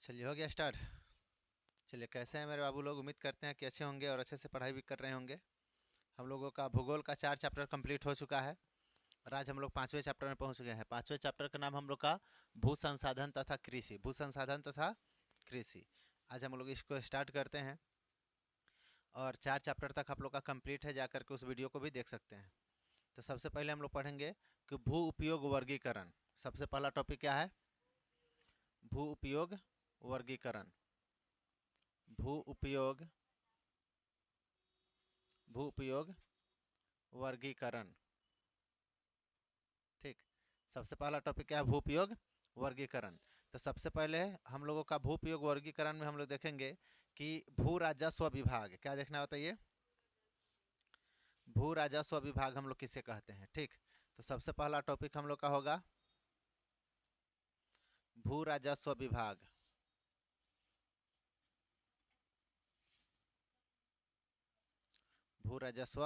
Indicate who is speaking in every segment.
Speaker 1: चलिए हो गया स्टार्ट। चलिए कैसे हैं मेरे बाबू लोग, उम्मीद करते हैं कि अच्छे होंगे और अच्छे से पढ़ाई भी कर रहे होंगे। हम लोगों का भूगोल का 4 चैप्टर कंप्लीट हो चुका है और आज हम लोग 5वें चैप्टर में पहुंच गए हैं। 5वें चैप्टर का नाम हम लोग का भू संसाधन तथा कृषि, भू संसाधन तथा कृषि। आज हम लोग इसको स्टार्ट करते हैं और 4 चैप्टर तक आप लोग का कंप्लीट है, जाकर के उस वीडियो को भी देख सकते हैं। तो सबसे पहले हम लोग पढ़ेंगे कि भू उपयोग वर्गीकरण। सबसे पहला टॉपिक क्या है? भू उपयोग वर्गीकरण। भू उपयोग भू उपयोग वर्गीकरण। ठीक, सबसे पहला टॉपिक क्या है? भू उपयोग वर्गीकरण। तो सबसे पहले हम लोगों का भू उपयोग वर्गीकरण में हम लोग देखेंगे कि भू राजस्व विभाग क्या देखना होता है। ये भू राजस्व विभाग हम लोग किसे कहते हैं। ठीक, तो सबसे पहला टॉपिक हम लोग का होगा भू राजस्व विभाग। भू राजस्व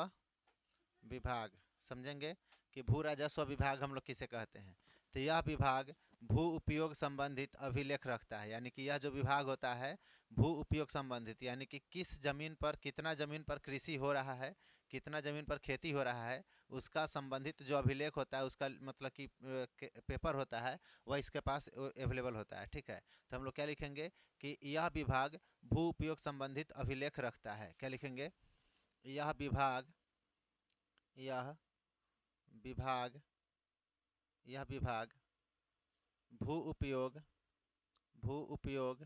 Speaker 1: विभाग समझेंगे कि भू राजस्व विभाग हम लोग किसे कहते हैं। तो यह विभाग भू उपयोग संबंधित अभिलेख रखता है, यानी कि यह जो विभाग होता है भू उपयोग संबंधित, यानी कि किस जमीन पर कितना जमीन पर कृषि हो रहा है, कितना जमीन पर खेती हो रहा है, उसका संबंधित जो अभिलेख होता है, उसका मतलब कि पेपर होता है, वह इसके पास अवेलेबल होता है। ठीक है, तो हम लोग क्या लिखेंगे कि यह विभाग भू उपयोग संबंधित अभिलेख रखता है। क्या लिखेंगे? यह विभाग यह विभाग यह विभाग भू उपयोग भू उपयोग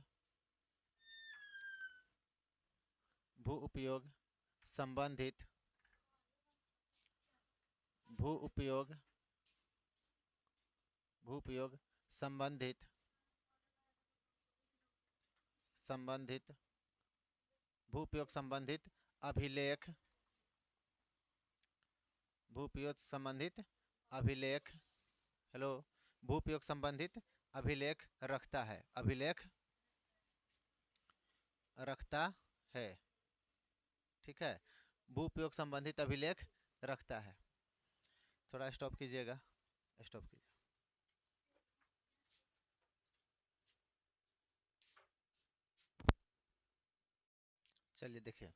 Speaker 1: भू उपयोग संबंधित भू उपयोग भू उपयोग संबंधित संबंधित भू उपयोग संबंधित अभिलेख भू उपयोग संबंधित अभिलेख हेलो भू उपयोग संबंधित अभिलेख रखता है। अभिलेख रखता है। ठीक है, भू उपयोग संबंधित अभिलेख रखता है। थोड़ा स्टॉप कीजिएगा, स्टॉप कीजिए। चलिए देखिए,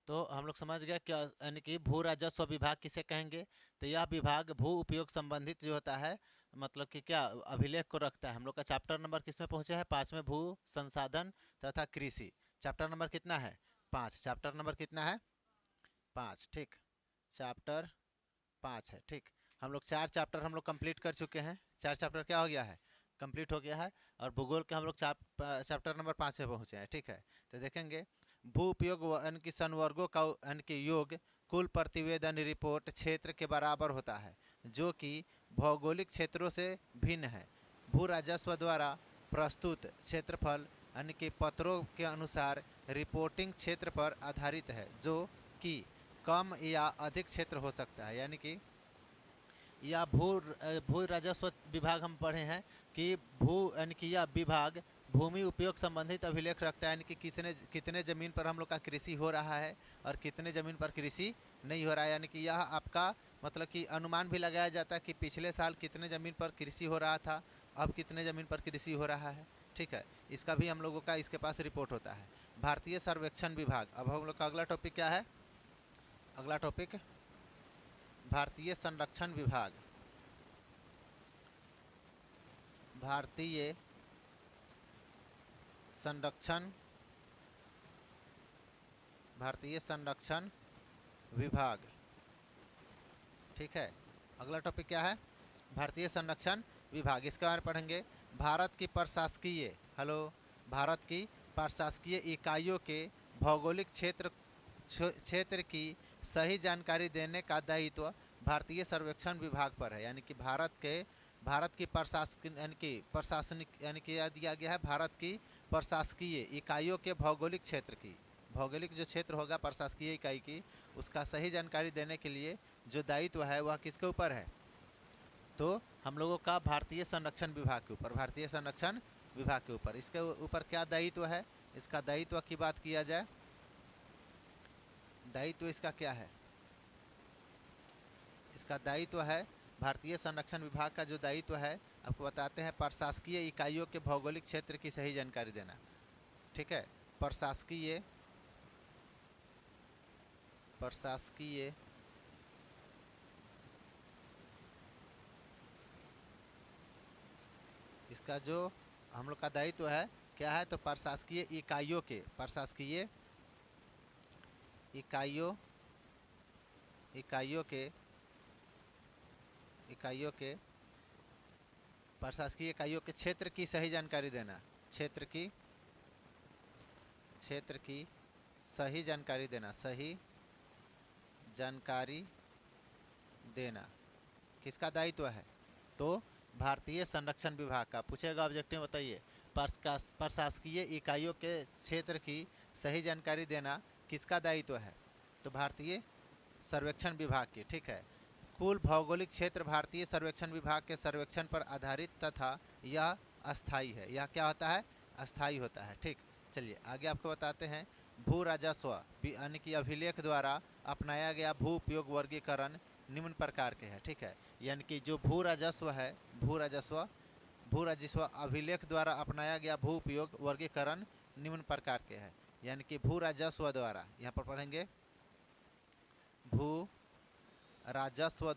Speaker 1: तो हम लोग समझ गए क्या, यानी कि भू राजस्व विभाग किसे कहेंगे। तो यह विभाग भू उपयोग संबंधित जो होता है, मतलब कि क्या अभिलेख को रखता है। हम लोग का चैप्टर नंबर किस में पहुंचे हैं? 5 में, भू संसाधन तथा कृषि। चैप्टर नंबर कितना है? 5। चैप्टर नंबर कितना है? 5। ठीक, चैप्टर 5 है। ठीक, हम लोग 4 चैप्टर हम लोग कंप्लीट कर चुके हैं। 4 चैप्टर क्या हो गया है? कंप्लीट हो गया है। और भूगोल के हम लोग चैप्टर नंबर 5 में पहुंचे हैं। ठीक है, तो देखेंगे भू उपयोग यानी कि संवर्गों का यानी कि योग कुल प्रतिवेदन रिपोर्ट क्षेत्र के बराबर होता है, जो कि भौगोलिक क्षेत्रों से भिन्न है। भू राजस्व द्वारा प्रस्तुत क्षेत्रफल यानी कि पत्रों के अनुसार रिपोर्टिंग क्षेत्र पर आधारित है, जो कि कम या अधिक क्षेत्र हो सकता है। यानी कि या भू राजस्व विभाग हम पढ़े हैं कि भू यानी कि यह विभाग भूमि उपयोग संबंधित अभिलेख रखता है, यानी कि कितने ज़मीन पर हम लोग का कृषि हो रहा है और कितने ज़मीन पर कृषि नहीं हो रहा है। यानी कि यह आपका मतलब कि अनुमान भी लगाया जाता है कि पिछले साल कितने ज़मीन पर कृषि हो रहा था, अब कितने ज़मीन पर कृषि हो रहा है। ठीक है, इसका भी हम लोगों का इसके पास रिपोर्ट होता है। भारतीय सर्वेक्षण विभाग। अब हम लोग का अगला टॉपिक क्या है? अगला टॉपिक भारतीय संरक्षण विभाग। भारतीय संरक्षण भारतीय संरक्षण विभाग। ठीक है, अगला टॉपिक क्या है? भारतीय संरक्षण विभाग। इसके बारे में पढ़ेंगे। भारत की प्रशासकीय भारत की प्रशासकीय इकाइयों के भौगोलिक क्षेत्र की सही जानकारी देने का दायित्व भारतीय सर्वेक्षण विभाग पर है। यानी कि भारत की प्रशासनिक यानी कि यह दिया गया है भारत की प्रशासकीय इकाइयों के भौगोलिक क्षेत्र की, भौगोलिक जो क्षेत्र होगा प्रशासकीय इकाई की, उसका सही जानकारी देने के लिए जो दायित्व है वह किसके ऊपर है? तो हम लोगों का भारतीय संरक्षण विभाग के ऊपर, भारतीय संरक्षण विभाग के ऊपर। इसके ऊपर क्या दायित्व है? इसका दायित्व की बात किया जाए, दायित्व इसका क्या है? इसका दायित्व है, भारतीय संरक्षण विभाग का जो दायित्व है आपको बताते हैं प्रशासकीय इकाइयों के भौगोलिक क्षेत्र की सही जानकारी देना। ठीक है, प्रशासकीय इसका जो हम लोग का दायित्व है क्या है, तो प्रशासकीय इकाइयों के प्रशासकीय इकाइयों इकाइयों के इकाइयों के प्रशासकीय इकाइयों के क्षेत्र की सही जानकारी देना। क्षेत्र की सही जानकारी देना। सही जानकारी देना किसका दायित्व है, तो भारतीय संरक्षण विभाग का। पूछेगा ऑब्जेक्टिव बताइए, प्रशासकीय इकाइयों के क्षेत्र की सही जानकारी देना किसका दायित्व है, तो भारतीय सर्वेक्षण विभाग की। ठीक है, कुल भौगोलिक क्षेत्र भारतीय सर्वेक्षण विभाग के सर्वेक्षण पर आधारित तथा यह अस्थायी है। यह क्या होता है, अस्थायी होता है। ठीक, चलिए आगे आपको बताते हैं भू राजस्व यानी कि अभिलेख द्वारा अपनाया गया भू उपयोग वर्गीकरण निम्न प्रकार के है। ठीक है, यानी कि जो भू राजस्व है, भू राजस्व अभिलेख द्वारा अपनाया गया भू उपयोग वर्गीकरण निम्न प्रकार के है। यानी कि भू राजस्व द्वारा, यहाँ पर पढ़ेंगे भू राजस्व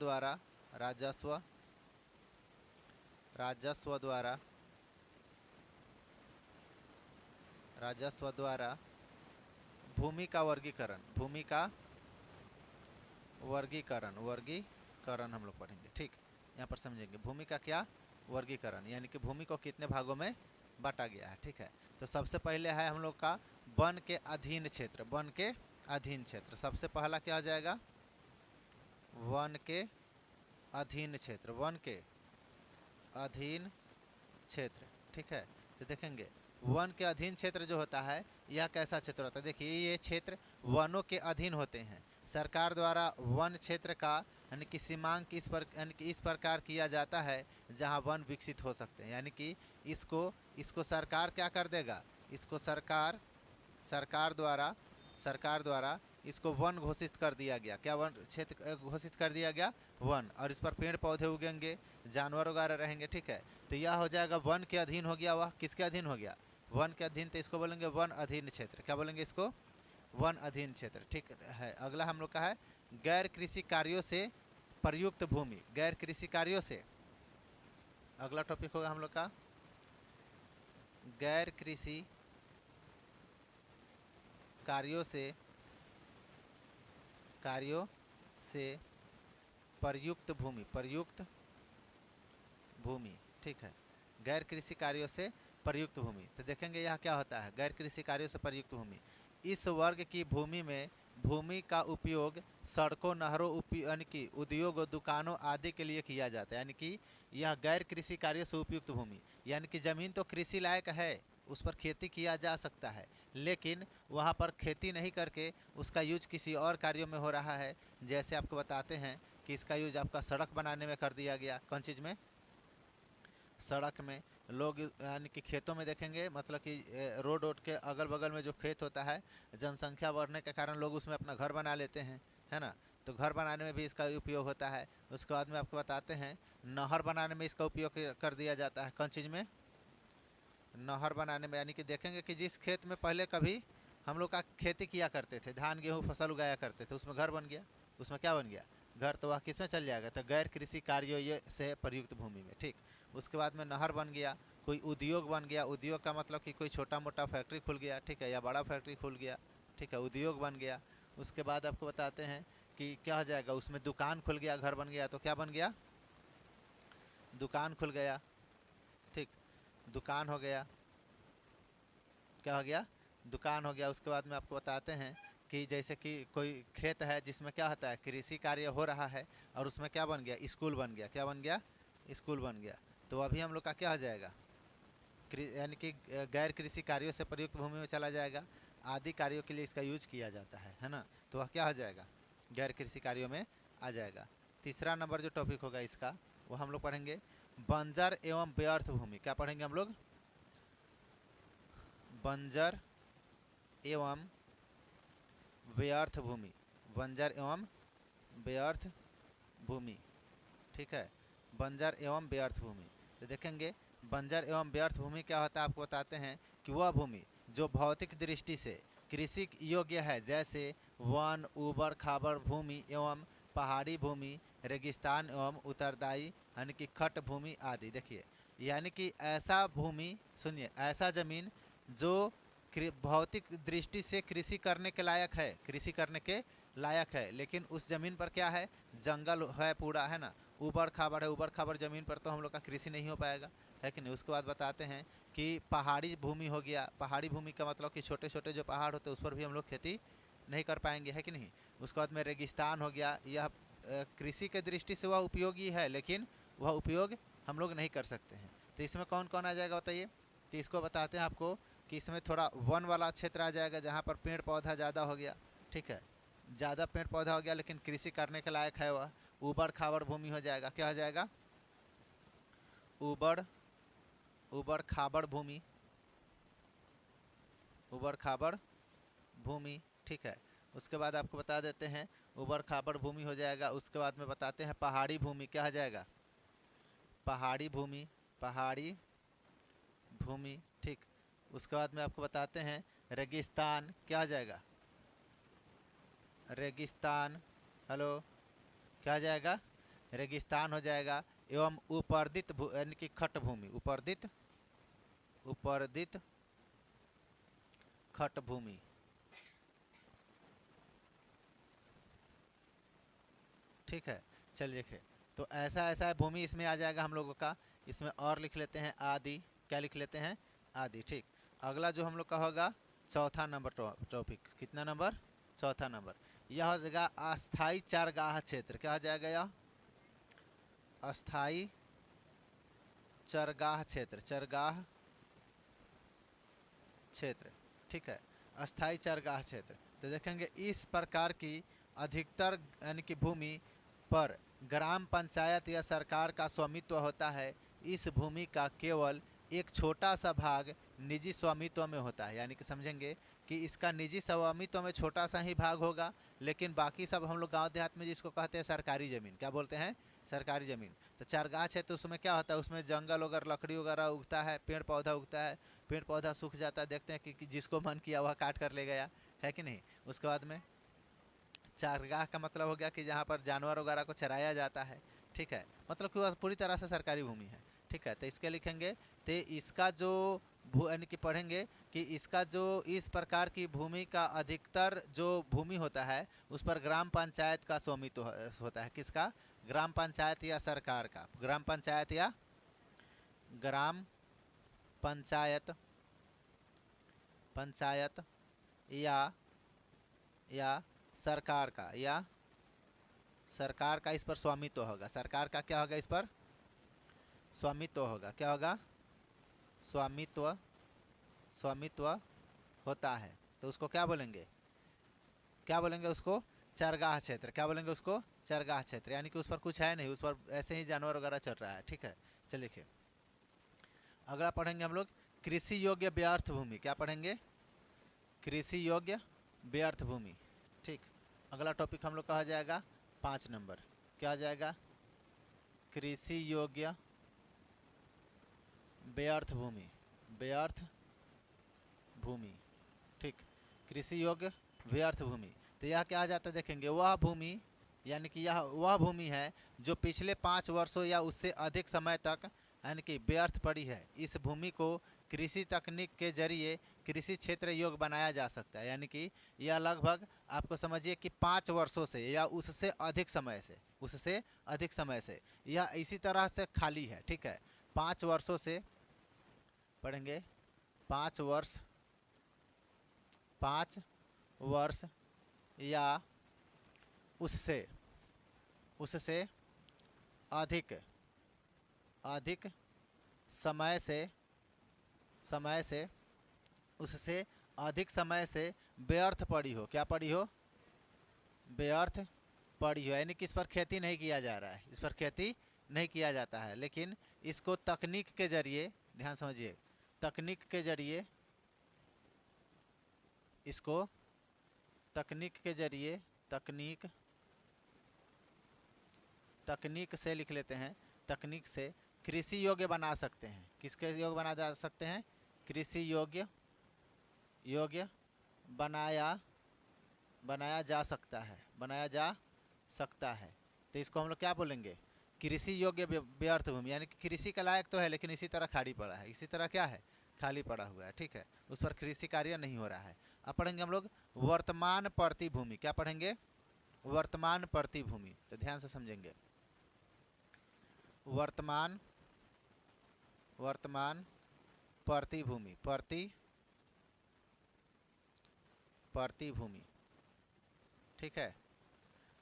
Speaker 1: द्वारा भूमि का वर्गीकरण हम लोग पढ़ेंगे। ठीक, यहाँ पर समझेंगे भूमि का क्या वर्गीकरण, यानी कि भूमि को कितने भागों में बांटा गया है। ठीक है, तो सबसे पहले है हम लोग का वन के अधीन क्षेत्र। वन के अधीन क्षेत्र सबसे पहला क्या हो जाएगा, वन के अधीन क्षेत्र। वन के अधीन क्षेत्र। ठीक है, तो देखेंगे वन के अधीन क्षेत्र जो होता है यह कैसा क्षेत्र होता है। देखिए ये क्षेत्र वनों के अधीन होते हैं। सरकार द्वारा वन क्षेत्र का यानी कि सीमांक इस प्रकार किया जाता है जहां वन विकसित हो सकते हैं। यानी कि इसको सरकार क्या कर देगा, इसको सरकार द्वारा इसको वन घोषित कर दिया गया। क्या वन क्षेत्र घोषित कर दिया गया, वन, और इस पर पेड़ पौधे उगेंगे, जानवर वगैरह रहेंगे। ठीक है, तो यह हो जाएगा वन के अधीन हो गया। वह किसके अधीन हो गया, वन के अधीन, तो इसको बोलेंगे वन अधीन क्षेत्र। क्या बोलेंगे इसको, वन अधीन क्षेत्र। ठीक है, अगला हम लोग का है गैर कृषि कार्यों से प्रयुक्त भूमि। गैर कृषि कार्यों से अगला टॉपिक होगा हम लोग का गैर कृषि कार्यों से प्रयुक्त भूमि। ठीक है, गैर कृषि कार्यों से प्रयुक्त भूमि। तो देखेंगे यह क्या होता है, गैर कृषि कार्यों से प्रयुक्त भूमि। इस वर्ग की भूमि में भूमि का उपयोग सड़कों, नहरों, यानी कि उद्योग, दुकानों आदि के लिए किया जाता है। यानी कि यह गैर कृषि कार्यों से उपयुक्त भूमि, यानी कि ज़मीन तो कृषि लायक है, उस पर खेती किया जा सकता है, लेकिन वहाँ पर खेती नहीं करके उसका यूज किसी और कार्यों में हो रहा है। जैसे आपको बताते हैं कि इसका यूज आपका सड़क बनाने में कर दिया गया। कौन चीज़ में, सड़क में। लोग यानी कि खेतों में देखेंगे, मतलब कि रोड के अगल बगल में जो खेत होता है, जनसंख्या बढ़ने के कारण लोग उसमें अपना घर बना लेते हैं, है ना, तो घर बनाने में भी इसका उपयोग होता है। उसके बाद में आपको बताते हैं नहर बनाने में इसका उपयोग कर दिया जाता है। कौन चीज़ में, नहर बनाने में। यानी कि देखेंगे कि जिस खेत में पहले कभी हम लोग का खेती किया करते थे, धान गेहूँ फसल उगाया करते थे, उसमें घर बन गया, उसमें क्या बन गया, घर, तो वह किस में चल जाएगा, तो गैर कृषि कार्यों ये से प्रयुक्त भूमि में। ठीक, उसके बाद में नहर बन गया, कोई उद्योग बन गया। उद्योग का मतलब कि कोई छोटा मोटा फैक्ट्री खुल गया, ठीक है, या बड़ा फैक्ट्री खुल गया, ठीक है, उद्योग बन गया। उसके बाद आपको बताते हैं कि क्या हो जाएगा, उसमें दुकान खुल गया, घर बन गया, तो क्या बन गया, दुकान खुल गया। ठीक, दुकान हो गया, क्या हो गया, दुकान हो गया। उसके बाद में आपको बताते हैं कि जैसे कि कोई खेत है जिसमें क्या होता है, कृषि कार्य हो रहा है, और उसमें क्या बन गया, स्कूल बन गया। क्या बन गया, स्कूल बन गया। तो अभी हम लोग का क्या हो जाएगा, यानी कि गैर कृषि कार्यों से प्रयुक्त भूमि में चला जाएगा। आदि कार्यों के लिए इसका यूज किया जाता है ना, तो वह क्या हो जाएगा, गैर कृषि कार्यों में आ जाएगा। तीसरा नंबर जो टॉपिक होगा इसका, वो हम लोग पढ़ेंगे बंजर एवं व्यर्थ भूमि। क्या पढ़ेंगे हम लोग, बंजर एवं व्यर्थ भूमि। बंजर एवं व्यर्थ भूमि। ठीक है, बंजर एवं व्यर्थ भूमि। तो देखेंगे बंजर एवं व्यर्थ भूमि क्या होता है, आपको बताते हैं कि वह भूमि जो भौतिक दृष्टि से कृषि योग्य है, जैसे वन, ऊबड़ खाबड़ भूमि एवं पहाड़ी भूमि, रेगिस्तान एवं उत्तरदायी यानी कि खट भूमि आदि। देखिए यानी कि ऐसा भूमि, सुनिए, ऐसा जमीन जो भौतिक दृष्टि से कृषि करने के लायक है, कृषि करने के लायक है, लेकिन उस ज़मीन पर क्या है, जंगल है पूरा, है ना, ऊबड़ खाबड़ है। ऊबड़ खाबड़ ज़मीन पर तो हम लोग का कृषि नहीं हो पाएगा, है कि नहीं। उसके बाद बताते हैं कि पहाड़ी भूमि हो गया। पहाड़ी भूमि का मतलब कि छोटे छोटे जो पहाड़ होते हैं उस पर भी हम लोग खेती नहीं कर पाएंगे, है कि नहीं। उसके बाद में रेगिस्तान हो गया। यह कृषि के दृष्टि से वह उपयोगी है, लेकिन वह उपयोग हम लोग नहीं कर सकते हैं। तो इसमें कौन कौन आ जाएगा बताइए। तो इसको बताते हैं आपको कि इसमें थोड़ा वन वाला क्षेत्र आ जाएगा, जहाँ पर पेड़ पौधा ज़्यादा हो गया, ठीक है, ज़्यादा पेड़ पौधा हो गया लेकिन कृषि करने के लायक है वह। ऊबड़ खाबड़ भूमि हो जाएगा, क्या हो जाएगा, ऊबड़ ऊबड़ खाबड़ भूमि, ऊबड़ खाबड़ भूमि, ठीक है। उसके बाद आपको बता देते हैं ऊबड़ खाबड़ भूमि हो जाएगा। उसके बाद में बताते हैं पहाड़ी भूमि, क्या हो जाएगा, पहाड़ी भूमि, पहाड़ी भूमि, ठीक। उसके बाद में आपको बताते हैं रेगिस्तान, क्या हो जाएगा, रेगिस्तान, हेलो, क्या हो जाएगा, रेगिस्तान हो जाएगा। एवं उपर्दित यानी कि खट भूमि, उपर्दित, उपर्दित खट भूमि, ठीक है। चलिए देखिए, तो ऐसा ऐसा भूमि इसमें आ जाएगा हम लोगों का। इसमें और लिख लेते हैं आदि, क्या लिख लेते हैं, आदि, ठीक। अगला जो हम लोग का होगा चौथा नंबर टॉपिक, कितना नंबर, चौथा नंबर, यह हो जाएगा अस्थाई चारगाह क्षेत्र, क्या हो जाएगा, यह अस्थाई चरगाह क्षेत्र, चरगाह क्षेत्र, ठीक है, अस्थाई चरगाह क्षेत्र। तो देखेंगे इस प्रकार की अधिकतर यानी कि भूमि पर ग्राम पंचायत या सरकार का स्वामित्व होता है। इस भूमि का केवल एक छोटा सा भाग निजी स्वामित्व में होता है, यानी कि समझेंगे कि इसका निजी स्वामित्व में छोटा सा ही भाग होगा, लेकिन बाकी सब हम लोग गांव देहात में जिसको कहते हैं सरकारी ज़मीन, क्या बोलते हैं, सरकारी ज़मीन। तो चारगाह है तो उसमें क्या होता है, उसमें जंगल वगैरह लकड़ी वगैरह उगता है, पेड़ पौधा उगता है, पेड़ पौधा सूख जाता है, देखते हैं कि जिसको मन किया वह काट कर ले गया, है कि नहीं। उसके बाद में चारगाह का मतलब हो गया कि जहाँ पर जानवर वगैरह को चराया जाता है, ठीक है, मतलब कि वह पूरी तरह से सरकारी भूमि है, ठीक है। तो इसके लिखेंगे, तो इसका जो यानी कि पढ़ेंगे कि इसका जो इस प्रकार की भूमि का अधिकतर जो भूमि होता है उस पर ग्राम पंचायत का स्वामित्व होता है, किसका, ग्राम पंचायत या सरकार का, ग्राम पंचायत या ग्राम पंचायत, पंचायत या सरकार का, या सरकार का इस पर स्वामित्व होगा। सरकार का क्या होगा, इस पर स्वामित्व होगा, क्या होगा, स्वामित्व, स्वामित्व होता है। तो उसको क्या बोलेंगे, क्या बोलेंगे उसको, चरगाह क्षेत्र, क्या बोलेंगे उसको, चरगाह क्षेत्र, यानी कि उस पर कुछ है नहीं, उस पर ऐसे ही जानवर वगैरह चल रहा है, ठीक है। चलिए देखिए अगला पढ़ेंगे हम लोग कृषि योग्य व्यर्थ भूमि, क्या पढ़ेंगे, कृषि योग्य व्यर्थ भूमि, ठीक। अगला टॉपिक हम लोग का हो जाएगा 5 नंबर, क्या आ जाएगा, कृषि योग्य व्यर्थ भूमि, व्यर्थ भूमि, ठीक, कृषि योग्य व्यर्थ भूमि। तो यह क्या आ जाता है, देखेंगे वह भूमि, यानी कि यह वह भूमि है जो पिछले 5 वर्षों या उससे अधिक समय तक यानी कि व्यर्थ पड़ी है। इस भूमि को कृषि तकनीक के जरिए कृषि क्षेत्र योग्य बनाया जा सकता है, यानी कि यह लगभग आपको समझिए कि 5 वर्षों से या उससे अधिक समय से, उससे अधिक समय से यह इसी तरह से खाली है, ठीक है। 5 वर्षों से पढ़ेंगे, 5 वर्ष, 5 वर्ष या उससे, उससे अधिक, अधिक समय से, समय से, उससे अधिक समय से व्यर्थ पड़ी हो, क्या पड़ी हो, व्यर्थ पड़ी हो, यानी कि इस पर खेती नहीं किया जा रहा है, इस पर खेती नहीं किया जाता है, लेकिन इसको तकनीक के जरिए, ध्यान समझिए, तकनीक के जरिए, इसको तकनीक के जरिए, तकनीक, तकनीक से लिख लेते हैं, तकनीक से कृषि योग्य बना सकते हैं। किसके योग्य बना जा सकते हैं? कृषि योग्य बनाया जा सकता है, बनाया जा सकता है। तो इसको हम लोग क्या बोलेंगे? कृषि योग्य व्यर्थ भूमि, यानी कि कृषि के लायक तो है लेकिन इसी तरह खाली पड़ा है, इसी तरह क्या है? खाली पड़ा हुआ है, ठीक है, उस पर कृषि कार्य नहीं हो रहा है। अब पढ़ेंगे हम लोग वर्तमान प्रति भूमि। क्या पढ़ेंगे? वर्तमान प्रति भूमि। तो ध्यान से समझेंगे। वर्तमान प्रति भूमि, प्रति भूमि, ठीक है,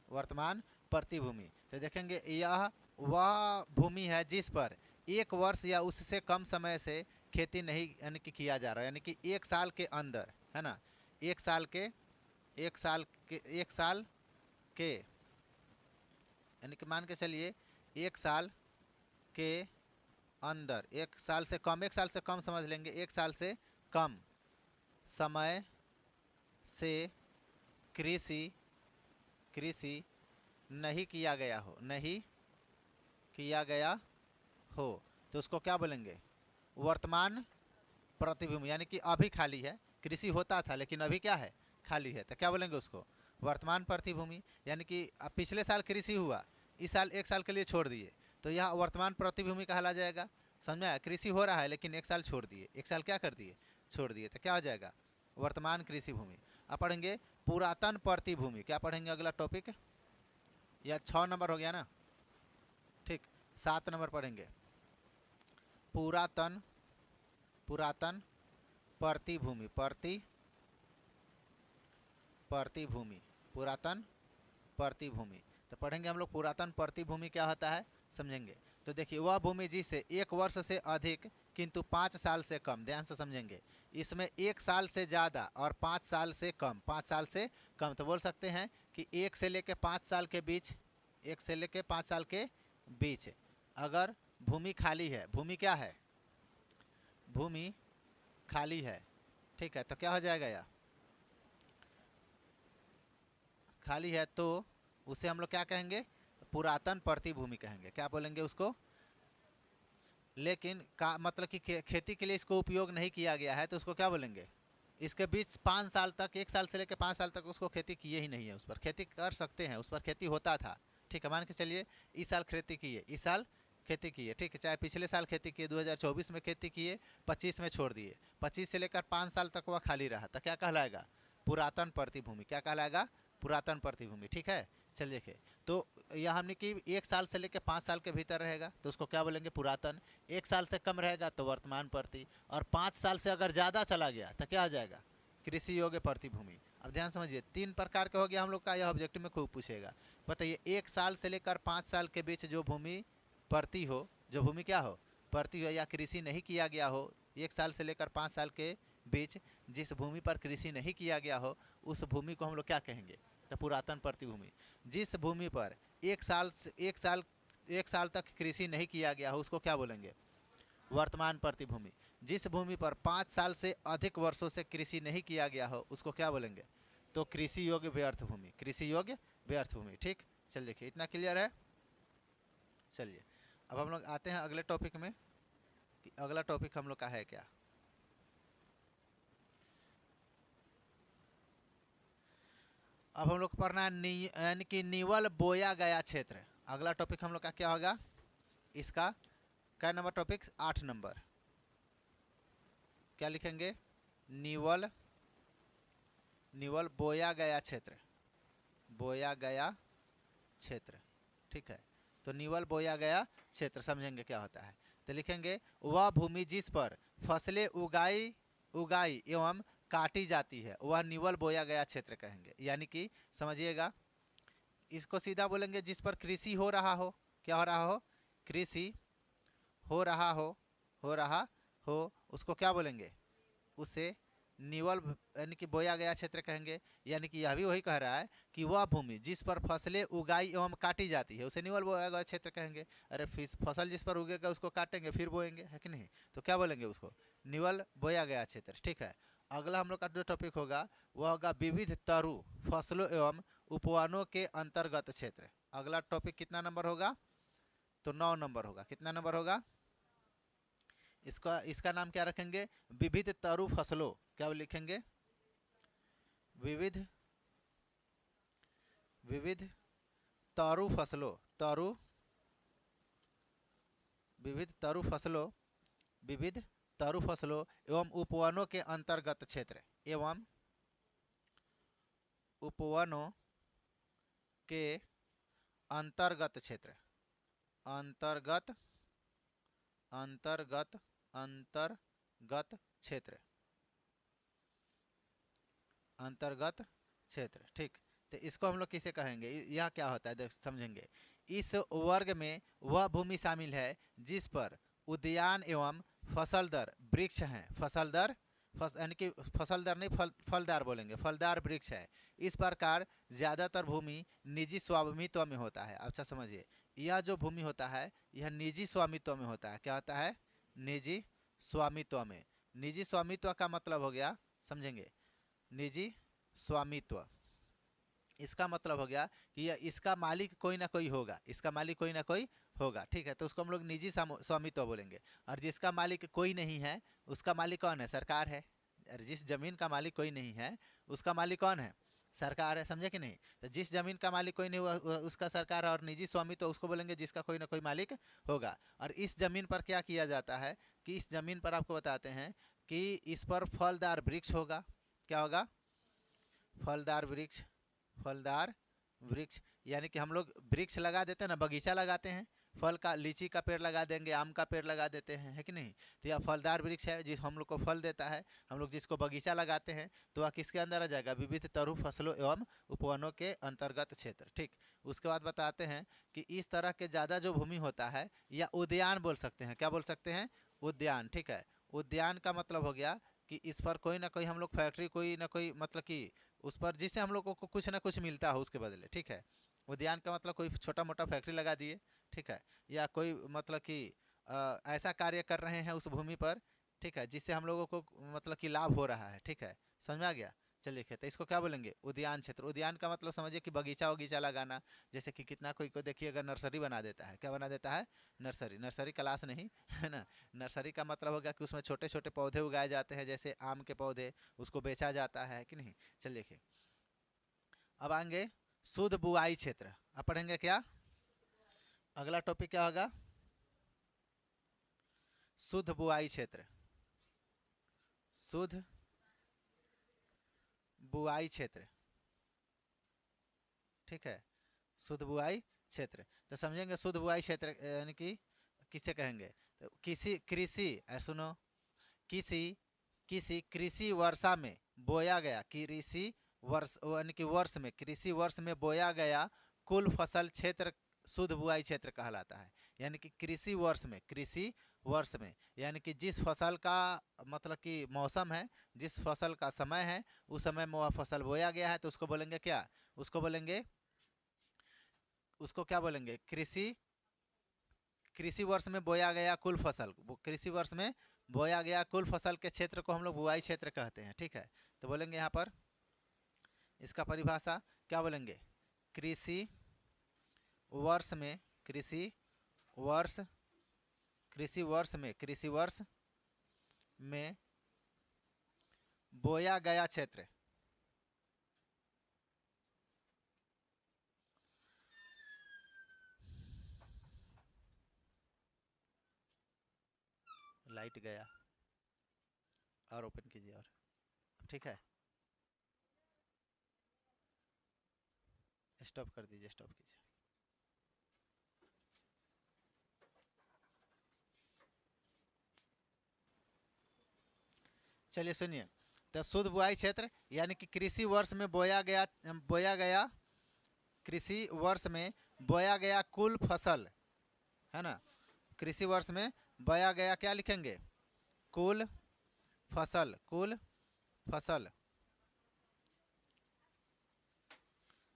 Speaker 1: वर्तमान प्रति भूमि। तो देखेंगे यह वह भूमि है जिस पर 1 वर्ष या उससे कम समय से खेती नहीं यानी कि किया जा रहा है, यानी कि 1 साल के अंदर, है ना, 1 साल के यानी कि मान के चलिए 1 साल के अंदर, 1 साल से कम, 1 साल से कम समझ लेंगे, 1 साल से कम समय से कृषि नहीं किया गया हो, नहीं किया गया हो, तो उसको क्या बोलेंगे? वर्तमान प्रतिभूमि, यानी कि अभी खाली है, कृषि होता था लेकिन अभी क्या है? खाली है, तो क्या बोलेंगे उसको? वर्तमान प्रतिभूमि। यानी कि पिछले साल कृषि हुआ, इस साल 1 साल के लिए छोड़ दिए, तो यह वर्तमान प्रतिभूमि कहला जाएगा। समझ में आया? कृषि हो रहा है लेकिन 1 साल छोड़ दिए, 1 साल क्या कर दिए? छोड़ दिए, तो क्या हो जाएगा? वर्तमान कृषि भूमि। अब पढ़ेंगे पुरातन प्रतिभूमि। क्या पढ़ेंगे अगला टॉपिक? यह 6 नंबर हो गया ना, ठीक। 7 नंबर पढ़ेंगे पुरातन प्रतिभूमि, प्रतिभूमि, पुरातन प्रतिभूमि। तो पढ़ेंगे हम लोग पुरातन प्रतिभूमि क्या होता है, समझेंगे। तो देखिए वह भूमि जिसे 1 वर्ष से अधिक किंतु 5 साल से कम, ध्यान से समझेंगे, इसमें 1 साल से ज़्यादा और 5 साल से कम, 5 साल से कम, तो बोल सकते हैं कि 1 से लेकर 5 साल के बीच, 1 से लेकर 5 साल के बीच अगर भूमि खाली है, भूमि क्या है? भूमि खाली है, ठीक है, तो क्या हो जाएगा? यह खाली है तो उसे हम लोग क्या कहेंगे? पुरातन प्रतिभूमि कहेंगे। क्या बोलेंगे उसको? लेकिन का मतलब कि खेती के लिए इसको उपयोग नहीं किया गया है, तो उसको क्या बोलेंगे? इसके बीच 5 साल तक, 1 साल से लेकर 5 साल तक उसको खेती किए ही नहीं है, उस पर खेती कर सकते हैं, उस पर खेती होता था, ठीक है, मान के चलिए इस साल खेती किए, इस साल खेती किए, ठीक है, चाहे पिछले साल खेती किए, 2024 में खेती किए, 25 में छोड़ दिए, 25 से लेकर 5 साल तक वह खाली रहा, तो क्या कहलाएगा? पुरातन प्रतिभूमि। क्या कहलाएगा? पुरातन प्रतिभूमि, ठीक है। चलिए देखिए, तो यह हमने कि 1 साल से लेकर 5 साल के भीतर रहेगा तो उसको क्या बोलेंगे? पुरातन। 1 साल से कम रहेगा तो वर्तमान प्रति, और 5 साल से अगर ज़्यादा चला गया तो क्या हो जाएगा? कृषि योग्य प्रतिभूमि। अब ध्यान समझिए, 3 प्रकार के हो गया हम लोग का, यह ऑब्जेक्टिव में खूब पूछेगा। बताइए 1 साल से लेकर 5 साल के बीच जो भूमि प्रति हो, जो भूमि क्या हो? प्रति हो, या कृषि नहीं किया गया हो, 1 साल से लेकर 5 साल के बीच जिस भूमि पर कृषि नहीं किया गया हो, उस भूमि को हम लोग क्या कहेंगे? तो पुरातन प्रतिभूमि। जिस भूमि पर 1 साल तक कृषि नहीं किया गया हो, उसको क्या बोलेंगे? वर्तमान प्रतिभूमि। जिस भूमि पर 5 साल से अधिक वर्षों से कृषि नहीं किया गया हो, उसको क्या बोलेंगे? तो कृषि योग्य व्यर्थ भूमि, कृषि योग्य व्यर्थ भूमि, ठीक। चलिए देखिए, इतना क्लियर है। चलिए अब हम लोग आते हैं अगले टॉपिक में कि अगला टॉपिक हम लोग का है क्या। अब हम लोग पढ़ना है यानी कि निवल बोया गया क्षेत्र। अगला टॉपिक हम लोग का क्या होगा? इसका क्या नंबर टॉपिक? 8 नंबर। क्या लिखेंगे? निवल बोया गया क्षेत्र, बोया गया क्षेत्र, ठीक है। तो निवल बोया गया क्षेत्र समझेंगे क्या होता है। तो लिखेंगे वह भूमि जिस पर फसलें उगाई एवं काटी जाती है वह निवल बोया गया क्षेत्र कहेंगे। यानी कि समझिएगा, इसको सीधा बोलेंगे जिस पर कृषि हो रहा हो। क्या हो रहा हो? कृषि हो रहा हो, उसको क्या बोलेंगे? उसे निवल यानी कि बोया गया क्षेत्र कहेंगे। यानी कि यह भी वही कह रहा है कि वह भूमि जिस पर फसलें उगाई एवं काटी जाती है उसे निवल बोया गया क्षेत्र कहेंगे। अरे फसल जिस पर उगेगा उसको काटेंगे फिर बोएंगे, है कि नहीं? तो क्या बोलेंगे उसको? निवल बोया गया क्षेत्र, ठीक है। अगला हम लोग का जो टॉपिक होगा वह होगा विविध तरु फसलों एवं उपवनों के अंतर्गत क्षेत्र। अगला टॉपिक कितना नंबर होगा? तो 9 नंबर होगा। कितना नंबर होगा? इसका नाम क्या रखेंगे? विविध तरु फसलों। क्या लिखेंगे? विविध विविध तरु फसलों। विविध तरु फसलों, विविध तरु फसलों एवं उपवनों के अंतर्गत क्षेत्र, एवं उपवनों के अंतर्गत क्षेत्र, अंतर्गत क्षेत्र, अंतर्गत क्षेत्र। ठीक, तो इसको हम लोग किसे कहेंगे? यह क्या होता है देख समझेंगे। इस वर्ग में वह भूमि शामिल है जिस पर उद्यान एवं फसलदार वृक्ष हैं। फसलदार यानी कि फसलदार नहीं, फलदार बोलेंगे, फलदार वृक्ष है। इस प्रकार ज़्यादातर भूमि निजी स्वामित्व में होता है। अच्छा समझिए, यह जो भूमि होता है यह निजी स्वामित्व में होता है। क्या होता है? निजी स्वामित्व में। निजी स्वामित्व का मतलब हो गया, समझेंगे, निजी स्वामित्व, इसका मतलब हो गया कि इसका मालिक कोई ना कोई होगा, इसका मालिक कोई ना कोई होगा। ठीक है, तो उसको हम लोग निजी स्वामित्व बोलेंगे। और जिसका मालिक कोई नहीं है उसका मालिक कौन है? सरकार है। और जिस जमीन का मालिक कोई नहीं है उसका मालिक कौन है? सरकार है। समझे कि नहीं? तो जिस जमीन का मालिक कोई नहीं हुआ उसका सरकार है, और निजी स्वामित्व उसको बोलेंगे जिसका कोई ना कोई मालिक होगा। और इस जमीन पर क्या किया जाता है कि इस जमीन पर आपको बताते हैं कि इस पर फलदार वृक्ष होगा। क्या होगा? फलदार वृक्ष। फलदार वृक्ष यानी कि हम लोग वृक्ष लगा देते हैं ना, बगीचा लगाते हैं, फल का, लीची का पेड़ लगा देंगे, आम का पेड़ लगा देते हैं, है कि नहीं? तो यह फलदार वृक्ष है जिस हम लोग को फल देता है। हम लोग जिसको बगीचा लगाते हैं तो वह किसके अंदर आ जाएगा? विविध तरु फसलों एवं उपवनों के अंतर्गत क्षेत्र। ठीक, उसके बाद बताते हैं कि इस तरह के ज़्यादा जो भूमि होता है या उद्यान बोल सकते हैं। क्या बोल सकते हैं? उद्यान। ठीक है, उद्यान का मतलब हो गया कि इस पर कोई ना कोई हम लोग फैक्ट्री, कोई ना कोई मतलब कि उस पर जिससे हम लोगों को कुछ ना कुछ मिलता हो उसके बदले। ठीक है, उद्यान का मतलब कोई छोटा मोटा फैक्ट्री लगा दिए, ठीक है, या कोई मतलब कि ऐसा कार्य कर रहे हैं उस भूमि पर, ठीक है, जिससे हम लोगों को मतलब कि लाभ हो रहा है। ठीक है, समझ में आ गया? चलिए, तो इसको क्या बोलेंगे? उद्यान क्षेत्र। उद्यान का मतलब समझिए कि बगीचा वगीचा लगाना। जैसे कि कितना कोई को देखिए अगर नर्सरी बना देता है। क्या बना देता है? नर्सरी। नर्सरी क्लास नहीं है ना। नर्सरी का मतलब हो गया कि उसमें छोटे छोटे पौधे उगाए जाते हैं, जैसे आम के पौधे, उसको बेचा जाता है कि नहीं। चलिए देखिए, अब आएंगे शुद्ध बुआई क्षेत्र। अब पढ़ेंगे क्या? अगला टॉपिक क्या होगा? शुद्ध बुआई क्षेत्र। शुद्ध बुआई क्षेत्र। ठीक है, शुद्ध बुआई क्षेत्र। तो समझेंगे शुद्ध बुआई क्षेत्र यानी कि किसे कहेंगे? तो किसी कृषि, सुनो, किसी कृषि वर्षा में बोया गया, कृषि वर्ष यानी कि वर्ष में, कृषि वर्ष में बोया गया कुल फसल क्षेत्र शुद्ध बुआई क्षेत्र कहलाता है। यानी कि कृषि वर्ष में, कृषि वर्ष में यानी कि जिस फसल का मतलब कि मौसम है, जिस फसल का समय है, उस समय में वह फसल बोया गया है, तो उसको बोलेंगे क्या? उसको बोलेंगे, उसको क्या बोलेंगे? कृषि, कृषि वर्ष में बोया गया कुल फसल, कृषि वर्ष में बोया गया कुल फसल के क्षेत्र को हम लोग बुआई क्षेत्र कहते हैं। ठीक है, तो बोलेंगे यहाँ पर इसका परिभाषा क्या बोलेंगे? कृषि वर्ष में, कृषि वर्ष, कृषि वर्ष में, कृषि वर्ष में बोया गया क्षेत्र, लाइट गया और ओपन कीजिए, और ठीक है, स्टॉप कर दीजिए, स्टॉप कीजिए। चलिए सुनिए, तो शुद्ध बुआई क्षेत्र यानी कि कृषि वर्ष में बोया गया कृषि वर्ष में बोया गया कुल फसल, है ना। कृषि वर्ष में बोया गया, क्या लिखेंगे? कुल फसल, कुल फसल,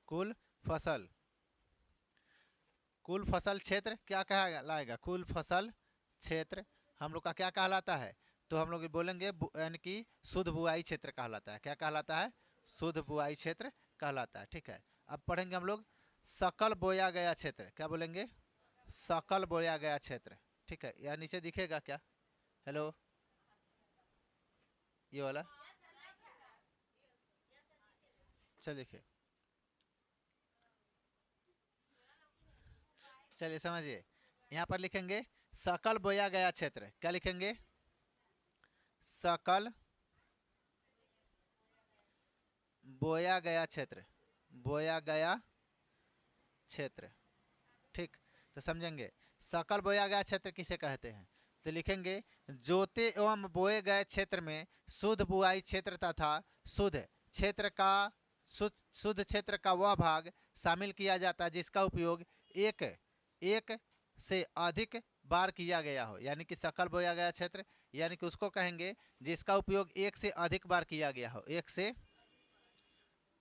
Speaker 1: कुल फसल, कुल फसल क्षेत्र क्या कहलाएगा? कुल फसल क्षेत्र हम लोग का क्या कहलाता है? तो हम लोग बोलेंगे यानी कि शुद्ध बुआई क्षेत्र कहलाता है। क्या कहलाता है? शुद्ध बुआई क्षेत्र कहलाता है। ठीक है, अब पढ़ेंगे हम लोग सकल बोया गया क्षेत्र। क्या बोलेंगे? सकल बोया गया क्षेत्र। ठीक है, यह नीचे दिखेगा क्या? हेलो, ये वाला, चलिए लिखिए, चलिए समझिए। यहाँ पर लिखेंगे सकल बोया गया क्षेत्र, क्या लिखेंगे? सकल बोया गया क्षेत्र, बोया गया क्षेत्र, ठीक। तो समझेंगे सकल बोया गया क्षेत्र किसे कहते हैं। तो लिखेंगे जोते एवं बोए गए क्षेत्र में शुद्ध बुआई क्षेत्र तथा शुद्ध क्षेत्र का शुद्ध क्षेत्र का वह भाग शामिल किया जाता है जिसका उपयोग एक एक से अधिक बार किया गया हो, यानी कि सकल बोया गया क्षेत्र यानी कि उसको कहेंगे जिसका उपयोग एक से अधिक बार किया गया हो, एक से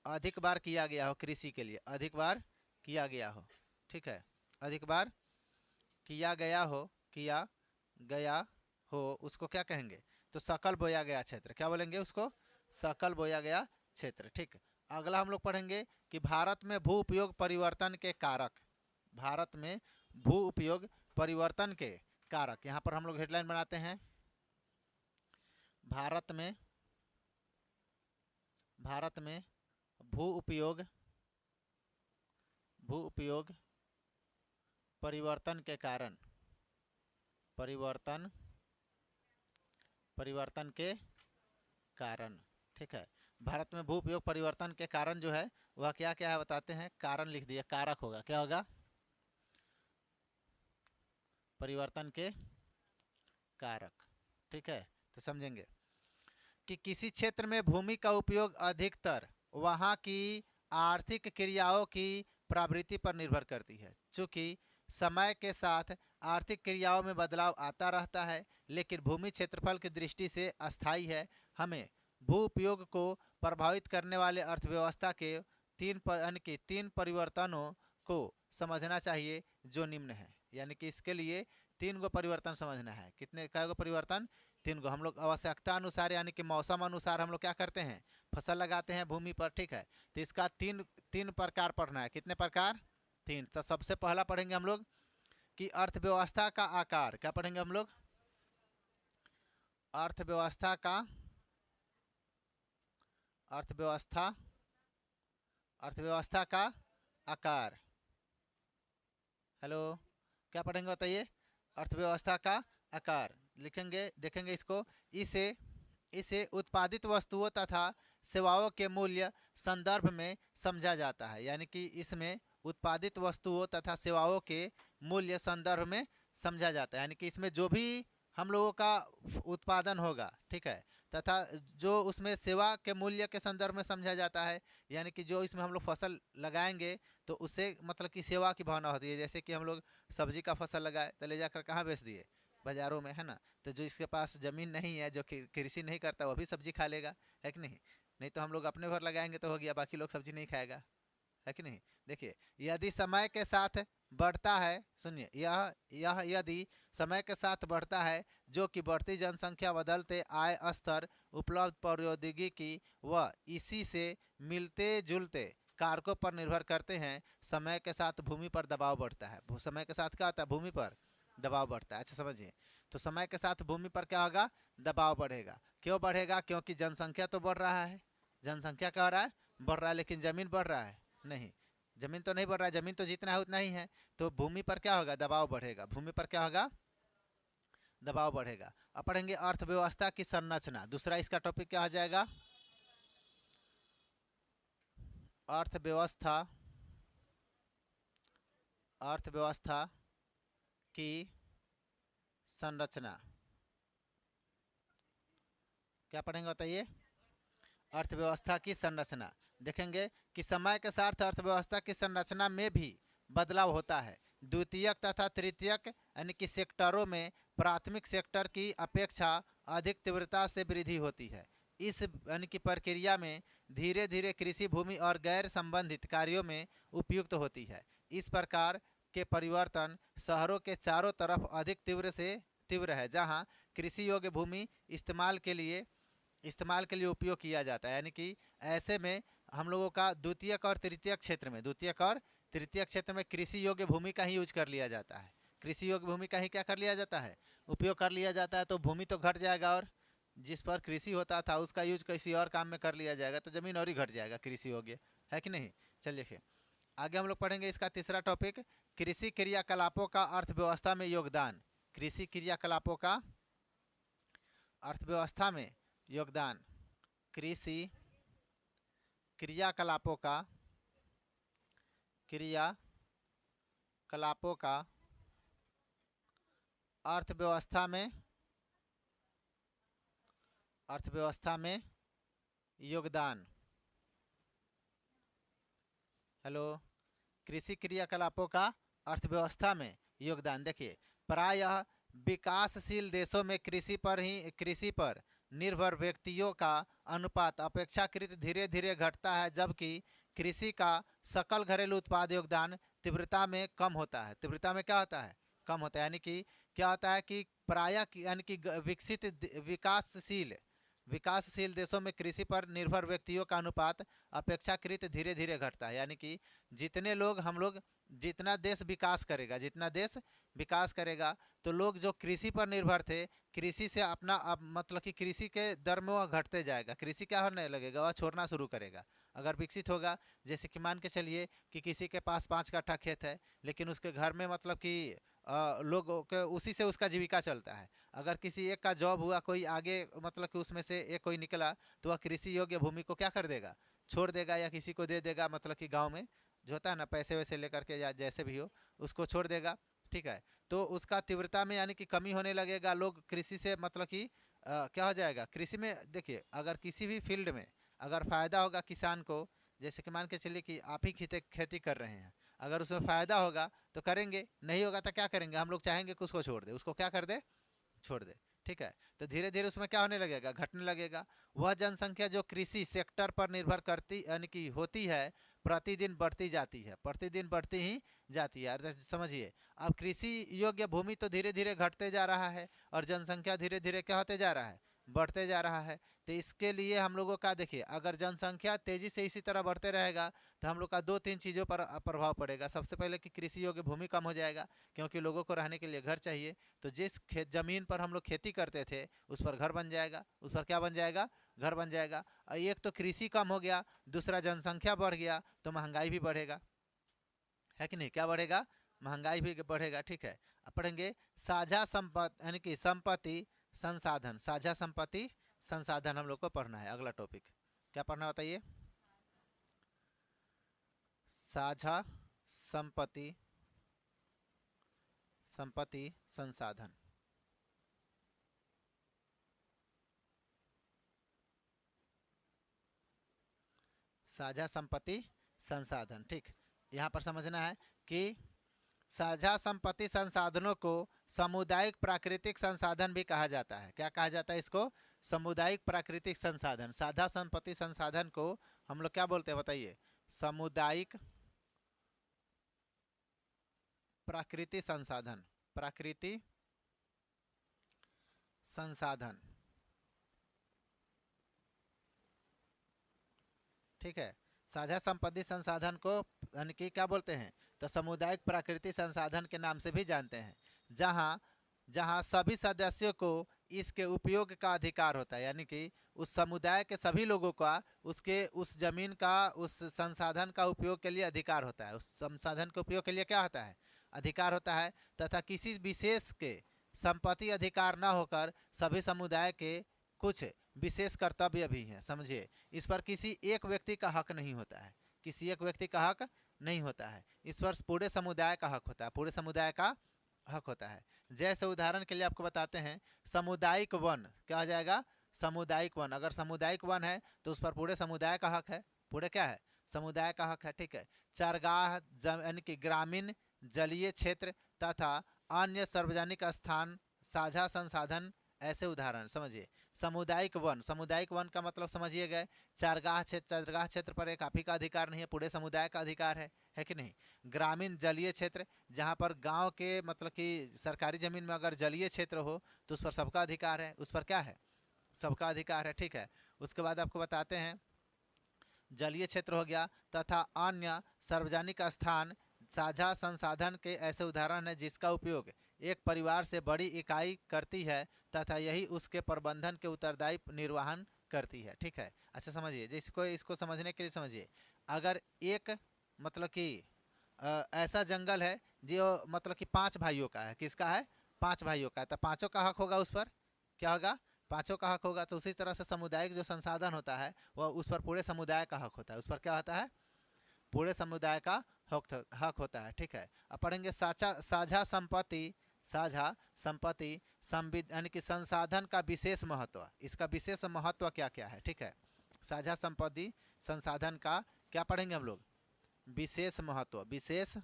Speaker 1: अधिक बार किया गया हो, कृषि के लिए अधिक बार किया गया हो, ठीक है, अधिक बार किया गया हो, किया गया हो, उसको क्या कहेंगे? तो सकल बोया गया क्षेत्र, क्या बोलेंगे उसको? सकल बोया गया क्षेत्र, ठीक। अगला हम लोग पढ़ेंगे कि भारत में भू उपयोग परिवर्तन के कारक, भारत में भू उपयोग परिवर्तन के कारक, यहाँ पर हम लोग हेडलाइन बनाते हैं भारत में भू उपयोग परिवर्तन के कारण, परिवर्तन के कारण, ठीक है। भारत में भू उपयोग परिवर्तन के कारण जो है वह क्या क्या है बताते हैं। कारण लिख दिया, कारक होगा, क्या होगा? परिवर्तन के कारक, ठीक है। तो समझेंगे कि किसी क्षेत्र में भूमि का उपयोग अधिकतर वहाँ की आर्थिक क्रियाओं की प्रवृत्ति पर निर्भर करती है। चूँकि समय के साथ आर्थिक क्रियाओं में बदलाव आता रहता है लेकिन भूमि क्षेत्रफल की दृष्टि से अस्थायी है। हमें भू उपयोग को प्रभावित करने वाले अर्थव्यवस्था के तीन परिवर्तनों को समझना चाहिए जो निम्न है, यानी कि इसके लिए 3 गो परिवर्तन समझना है। कितने क्या गो परिवर्तन? 3 गो। हम लोग आवश्यकता अनुसार यानी कि मौसम अनुसार हम लोग क्या करते हैं? फसल लगाते हैं भूमि पर, ठीक है। तो इसका तीन प्रकार पढ़ना है। कितने प्रकार? 3। तो सबसे पहला पढ़ेंगे हम लोग कि अर्थव्यवस्था का आकार, क्या पढ़ेंगे हम लोग? अर्थव्यवस्था का अर्थव्यवस्था का आकार। हेलो, क्या पढ़ेंगे बताइए? अर्थव्यवस्था का आकार लिखेंगे, देखेंगे इसको। इसे उत्पादित वस्तुओं तथा सेवाओं के मूल्य संदर्भ में समझा जाता है, यानी कि इसमें उत्पादित वस्तुओं तथा सेवाओं के मूल्य संदर्भ में समझा जाता है, यानी कि इसमें जो भी हम लोगों का उत्पादन होगा, ठीक है, तथा जो उसमें सेवा के मूल्य के संदर्भ में समझा जाता है, यानी कि जो इसमें हम लोग फसल लगाएंगे तो उससे मतलब कि सेवा की भावना होती है। जैसे कि हम लोग सब्जी का फसल लगाए तो ले जाकर कहाँ बेच दिए? बाज़ारों में, है ना। तो जो इसके पास ज़मीन नहीं है, जो कृषि नहीं करता, वो भी सब्जी खा लेगा, है कि नहीं? नहीं तो हम लोग अपने भर लगाएंगे तो हो गया, बाकी लोग सब्जी नहीं खाएगा, है कि नहीं? देखिए, यदि समय के साथ बढ़ता है, सुनिए, यह यदि समय के साथ बढ़ता है जो कि बढ़ती जनसंख्या, बदलते आय स्तर, उपलब्ध प्रौद्योगिकी व इसी से मिलते जुलते कारकों पर निर्भर करते हैं, समय के साथ भूमि पर दबाव बढ़ता है। समय के साथ क्या होता है? भूमि पर दबाव बढ़ता है। अच्छा समझिए, तो समय के साथ भूमि पर क्या होगा? दबाव बढ़ेगा। क्यों बढ़ेगा? क्योंकि जनसंख्या तो बढ़ रहा है, जनसंख्या क्या हो रहा है? बढ़ रहा है, लेकिन जमीन बढ़ रहा है नहीं, जमीन तो नहीं बढ़ रहा है, जमीन तो जितना है उतना ही है। तो भूमि पर क्या होगा? दबाव बढ़ेगा। भूमि पर क्या होगा? दबाव बढ़ेगा। अब पढ़ेंगे अर्थव्यवस्था की संरचना, दूसरा इसका टॉपिक क्या आ जाएगा? अर्थव्यवस्था की संरचना, क्या पढ़ेंगे बताइए? अर्थव्यवस्था की संरचना। देखेंगे कि समय के साथ अर्थव्यवस्था की संरचना में भी बदलाव होता है। द्वितीयक तथा तृतीयक यानी कि सेक्टरों में प्राथमिक सेक्टर की अपेक्षा अधिक तीव्रता से वृद्धि होती है। इस यानी कि प्रक्रिया में धीरे धीरे कृषि भूमि और गैर संबंधित कार्यों में उपयुक्त होती है। इस प्रकार के परिवर्तन शहरों के चारों तरफ अधिक तीव्र है, जहाँ कृषि योग्य भूमि इस्तेमाल के लिए उपयोग किया जाता है। यानी कि ऐसे में हम लोगों का द्वितीयक और तृतीयक क्षेत्र में कृषि योग्य भूमि का ही यूज कर लिया जाता है। कृषि योग्य भूमि का ही क्या कर लिया जाता है? उपयोग कर लिया जाता है तो भूमि तो घट जाएगा, और जिस पर कृषि होता था उसका यूज किसी और काम में कर लिया जाएगा तो ज़मीन और ही घट जाएगा, कृषि हो गया, है कि नहीं। चलिए फिर आगे हम लोग पढ़ेंगे इसका तीसरा टॉपिक, कृषि क्रियाकलापों का अर्थव्यवस्था में योगदान। कृषि क्रियाकलापों का अर्थव्यवस्था में योगदान। कृषि क्रियाकलापों का अर्थव्यवस्था में योगदान। हेलो, कृषि क्रियाकलापों का अर्थव्यवस्था में योगदान। देखिए, प्रायः विकासशील देशों में कृषि पर निर्भर व्यक्तियों का अनुपात अपेक्षाकृत धीरे धीरे घटता है, जबकि कृषि का सकल घरेलू उत्पाद योगदान तीव्रता में कम होता है। तीव्रता में क्या होता है? कम होता है। यानी कि क्या होता है कि प्रायः यानी कि विकासशील देशों में कृषि पर निर्भर व्यक्तियों का अनुपात अपेक्षाकृत धीरे धीरे घटता है। यानी कि जितना देश विकास करेगा तो लोग जो कृषि पर निर्भर थे, कृषि से अपना अब मतलब कि कृषि के दर में वह घटते जाएगा, कृषि क्या होने लगेगा, वह छोड़ना शुरू करेगा। अगर विकसित होगा, जैसे कि मान के चलिए कि किसी के पास 5 कट्ठा खेत है, लेकिन उसके घर में मतलब कि लोगों के उसी से उसका जीविका चलता है। अगर किसी एक का जॉब हुआ, कोई आगे मतलब कि उसमें से एक कोई निकला, तो वह कृषि योग्य भूमि को क्या कर देगा, छोड़ देगा या किसी को दे देगा। मतलब कि गांव में जो होता है ना, पैसे वैसे लेकर के या जैसे भी हो उसको छोड़ देगा, ठीक है। तो उसका तीव्रता में यानी कि कमी होने लगेगा। लोग कृषि से मतलब कि क्या हो जाएगा, कृषि में देखिए अगर किसी भी फील्ड में अगर फ़ायदा होगा किसान को, जैसे कि मान के चलिए कि आप ही खेती कर रहे हैं, अगर उसमें फ़ायदा होगा तो करेंगे, नहीं होगा तो क्या करेंगे, हम लोग चाहेंगे कि उसको छोड़ दे, उसको क्या कर दे, छोड़ दे, ठीक है। तो धीरे धीरे उसमें क्या होने लगेगा, घटने लगेगा। वह जनसंख्या जो कृषि सेक्टर पर निर्भर करती यानी कि होती है, प्रतिदिन बढ़ती ही जाती है। अर्थात समझिए, अब कृषि योग्य भूमि तो धीरे धीरे घटते जा रहा है और जनसंख्या धीरे धीरे क्या होते जा रहा है, बढ़ते जा रहा है। तो इसके लिए हम लोगों का देखिए, अगर जनसंख्या तेज़ी से इसी तरह बढ़ते रहेगा तो हम लोग का 2-3 चीज़ों पर प्रभाव पड़ेगा। सबसे पहले कि कृषि योग्य भूमि कम हो जाएगा, क्योंकि लोगों को रहने के लिए घर चाहिए। तो जिस ज़मीन पर हम लोग खेती करते थे उस पर घर बन जाएगा, उस पर क्या बन जाएगा, घर बन जाएगा। एक तो कृषि कम हो गया, दूसरा जनसंख्या बढ़ गया तो महंगाई भी बढ़ेगा, है कि नहीं। क्या बढ़ेगा, महंगाई भी बढ़ेगा, ठीक है। अब पढ़ेंगे साझा संपत्ति यानी कि संपत्ति संसाधन। साझा संपत्ति संसाधन हम लोग को पढ़ना है। अगला टॉपिक क्या पढ़ना बताइए, साझा संपत्ति संसाधन। साझा संपत्ति संसाधन, ठीक। यहाँ पर समझना है कि साझा संपत्ति संसाधनों को सामुदायिक प्राकृतिक संसाधन भी कहा जाता है। क्या कहा जाता है इसको, सामुदायिक प्राकृतिक संसाधन। साझा संपत्ति संसाधन को हम लोग क्या बोलते हैं बताइए, सामुदायिक प्राकृतिक संसाधन। प्राकृतिक संसाधन, ठीक है। साझा संपत्ति संसाधन को यानी कि क्या बोलते हैं, तो सामुदायिक प्राकृतिक संसाधन के नाम से भी जानते हैं, जहाँ सभी सदस्यों को इसके उपयोग का अधिकार होता है। यानी कि उस समुदाय के सभी लोगों का उस जमीन का, उस संसाधन का उपयोग के लिए अधिकार होता है। उस संसाधन के उपयोग के लिए क्या होता है, अधिकार होता है। तथा किसी विशेष के संपत्ति अधिकार न होकर सभी समुदाय के कुछ विशेष कर्तव्य भी हैं। समझिए, इस पर किसी एक व्यक्ति का हक नहीं होता है, किसी एक व्यक्ति का हक नहीं होता है, इस पर पूरे समुदाय का हक होता है, पूरे समुदाय का हक होता है। जैसे उदाहरण के लिए आपको बताते हैं, सामुदायिक वन क्या हो जाएगा, सामुदायिक वन। अगर सामुदायिक वन है तो उस पर पूरे समुदाय का हक है, पूरे क्या है, समुदाय का हक है, ठीक है। चरगाह यानी कि ग्रामीण जलीय क्षेत्र तथा अन्य सार्वजनिक स्थान साझा संसाधन, ऐसे उदाहरण समझिए। सामुदायिक वन का मतलब समझिए गए, चारगाह क्षेत्र पर एक आप ही का अधिकार नहीं है, पूरे समुदाय का अधिकार है कि नहीं। ग्रामीण जलीय क्षेत्र, जहाँ पर गांव के मतलब कि सरकारी ज़मीन में अगर जलीय क्षेत्र हो तो उस पर सबका अधिकार है, उस पर क्या है, सबका अधिकार है, ठीक है। उसके बाद आपको बताते हैं, जलीय क्षेत्र हो गया तथा अन्य सार्वजनिक स्थान साझा संसाधन के ऐसे उदाहरण हैं जिसका उपयोग एक परिवार से बड़ी इकाई करती है तथा यही उसके प्रबंधन के उत्तरदायी निर्वहन करती है। ठीक है, अच्छा समझिए, जिसको इसको समझने के लिए समझिए, अगर एक मतलब कि ऐसा जंगल है जो मतलब कि 5 भाइयों का है, किसका है? 5 भाइयों का है, तो पांचों का हक होगा उस पर, क्या होगा? पांचों का हक होगा। तो उसी तरह से सामुदायिक जो संसाधन होता है वह उस पर पूरे समुदाय का हक होता है, उस पर क्या होता है? पूरे समुदाय का हक होता है। ठीक है, अब पढ़ेंगे साझा संपत्ति। साझा संपत्ति यानी कि संसाधन का विशेष महत्व, इसका विशेष महत्व क्या क्या है? ठीक है, साझा संपत्ति संसाधन का क्या पढ़ेंगे हम लोग? विशेष महत्व, विशेष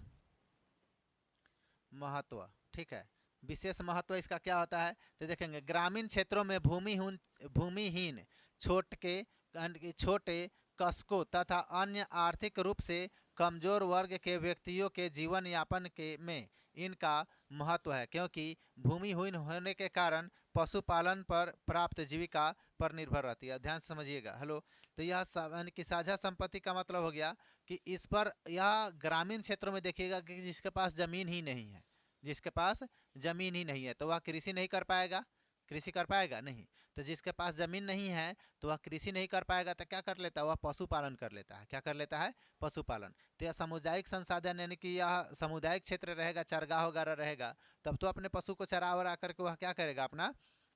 Speaker 1: महत्व। ठीक है, विशेष महत्व इसका क्या होता है? तो देखेंगे, ग्रामीण क्षेत्रों में भूमिहीन छोटे कस्बों तथा अन्य आर्थिक रूप से कमजोर वर्ग के व्यक्तियों के जीवन यापन के में इनका महत्व है, क्योंकि भूमिहीन होने के कारण पशुपालन पर प्राप्त जीविका पर निर्भर रहती है। ध्यान से समझिएगा। हेलो, तो यह यानी कि साझा संपत्ति का मतलब हो गया कि इस पर, यह ग्रामीण क्षेत्रों में देखिएगा कि जिसके पास जमीन ही नहीं है, जिसके पास जमीन ही नहीं है तो वह कृषि नहीं कर पाएगा। कृषि कर पाएगा? नहीं। तो जिसके पास जमीन नहीं है तो वह कृषि नहीं कर पाएगा, तो क्या कर लेता है? वह पशुपालन कर लेता है। क्या कर लेता है? पशुपालन। तो यह सामुदायिक संसाधन यानी कि यह सामुदायिक क्षेत्र रहेगा, चरगाह वगैरह रहेगा, तब तो अपने पशु को चरा वरा करके वह क्या करेगा? अपना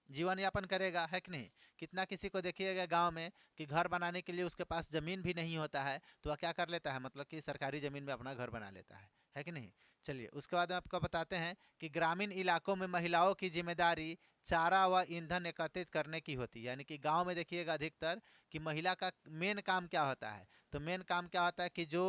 Speaker 1: जीवन यापन करेगा, है कि नहीं? कितना किसी को देखिएगा गांव में कि घर बनाने के लिए उसके पास ज़मीन भी नहीं होता है तो वह क्या कर लेता है? मतलब कि सरकारी ज़मीन में अपना घर बना लेता है कि नहीं? चलिए, उसके बाद आपको बताते हैं कि ग्रामीण इलाकों में महिलाओं की जिम्मेदारी चारा व ईंधन एकत्रित करने की होती है। यानी कि गांव में देखिएगा अधिकतर कि महिला का मेन काम क्या होता है? तो मेन काम क्या होता है कि जो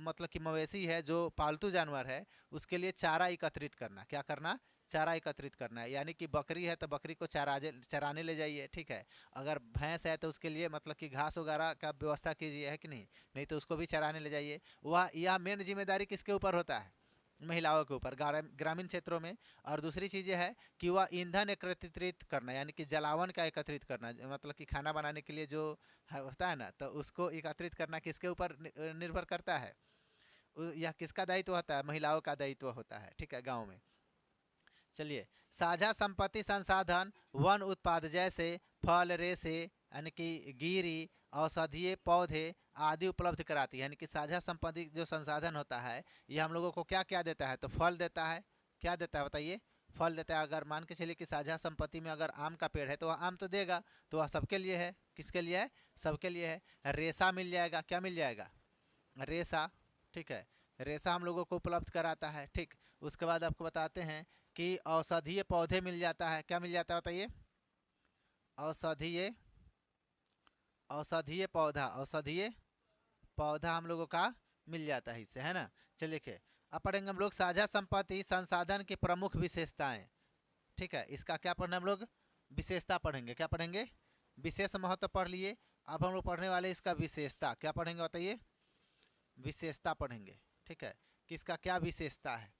Speaker 1: मतलब कि मवेशी है, जो पालतू जानवर है, उसके लिए चारा एकत्रित करना। क्या करना? चारा एकत्रित करना है। यानी कि बकरी है तो बकरी को चराने ले जाइए। ठीक है, अगर भैंस है तो उसके लिए मतलब कि घास वगैरह का व्यवस्था कीजिए, है कि नहीं? नहीं तो उसको भी चराने ले जाइए। वह यह मेन जिम्मेदारी किसके ऊपर होता है? महिलाओं के ऊपर, ग्रामीण क्षेत्रों में। और दूसरी चीज़ है कि वह ईंधन एकत्रित करना, यानी कि जलावन का एकत्रित करना, मतलब कि खाना बनाने के लिए जो होता है ना, तो उसको एकत्रित करना किसके ऊपर निर्भर करता है? यह किसका दायित्व होता है? महिलाओं का दायित्व होता है। ठीक है, गाँव में। चलिए, साझा संपत्ति संसाधन वन उत्पाद जैसे फल, रेशे यानी कि गिरी, औषधीय पौधे आदि उपलब्ध कराती है। यानी कि साझा संपत्ति जो संसाधन होता है ये हम लोगों को क्या क्या देता है? तो फल देता है। क्या देता है बताइए? फल देता है। अगर मान के चलिए कि साझा संपत्ति में अगर आम का पेड़ है तो वह आम तो देगा, तो वह सबके लिए है। किसके लिए है? सबके लिए है। रेशा मिल जाएगा। क्या मिल जाएगा? रेशा। ठीक है, रेशा हम लोगों को उपलब्ध कराता है। ठीक, उसके बाद आपको बताते हैं कि औषधीय पौधे मिल जाता है। क्या मिल जाता है बताइए? औषधीय औषधीय पौधा, औषधीय पौधा हम लोगों का मिल जाता है इससे, है ना? चलिए लिखिए, अब पढ़ेंगे हम लोग साझा संपत्ति संसाधन की प्रमुख विशेषताएं। ठीक है, इसका क्या पढ़ना हम लोग? विशेषता पढ़ेंगे। क्या पढ़ेंगे? विशेष महत्व पढ़ लिए। अब हम लोग पढ़ने वाले इसका विशेषता। क्या पढ़ेंगे बताइए? विशेषता पढ़ेंगे। ठीक है, कि इसका क्या विशेषता है।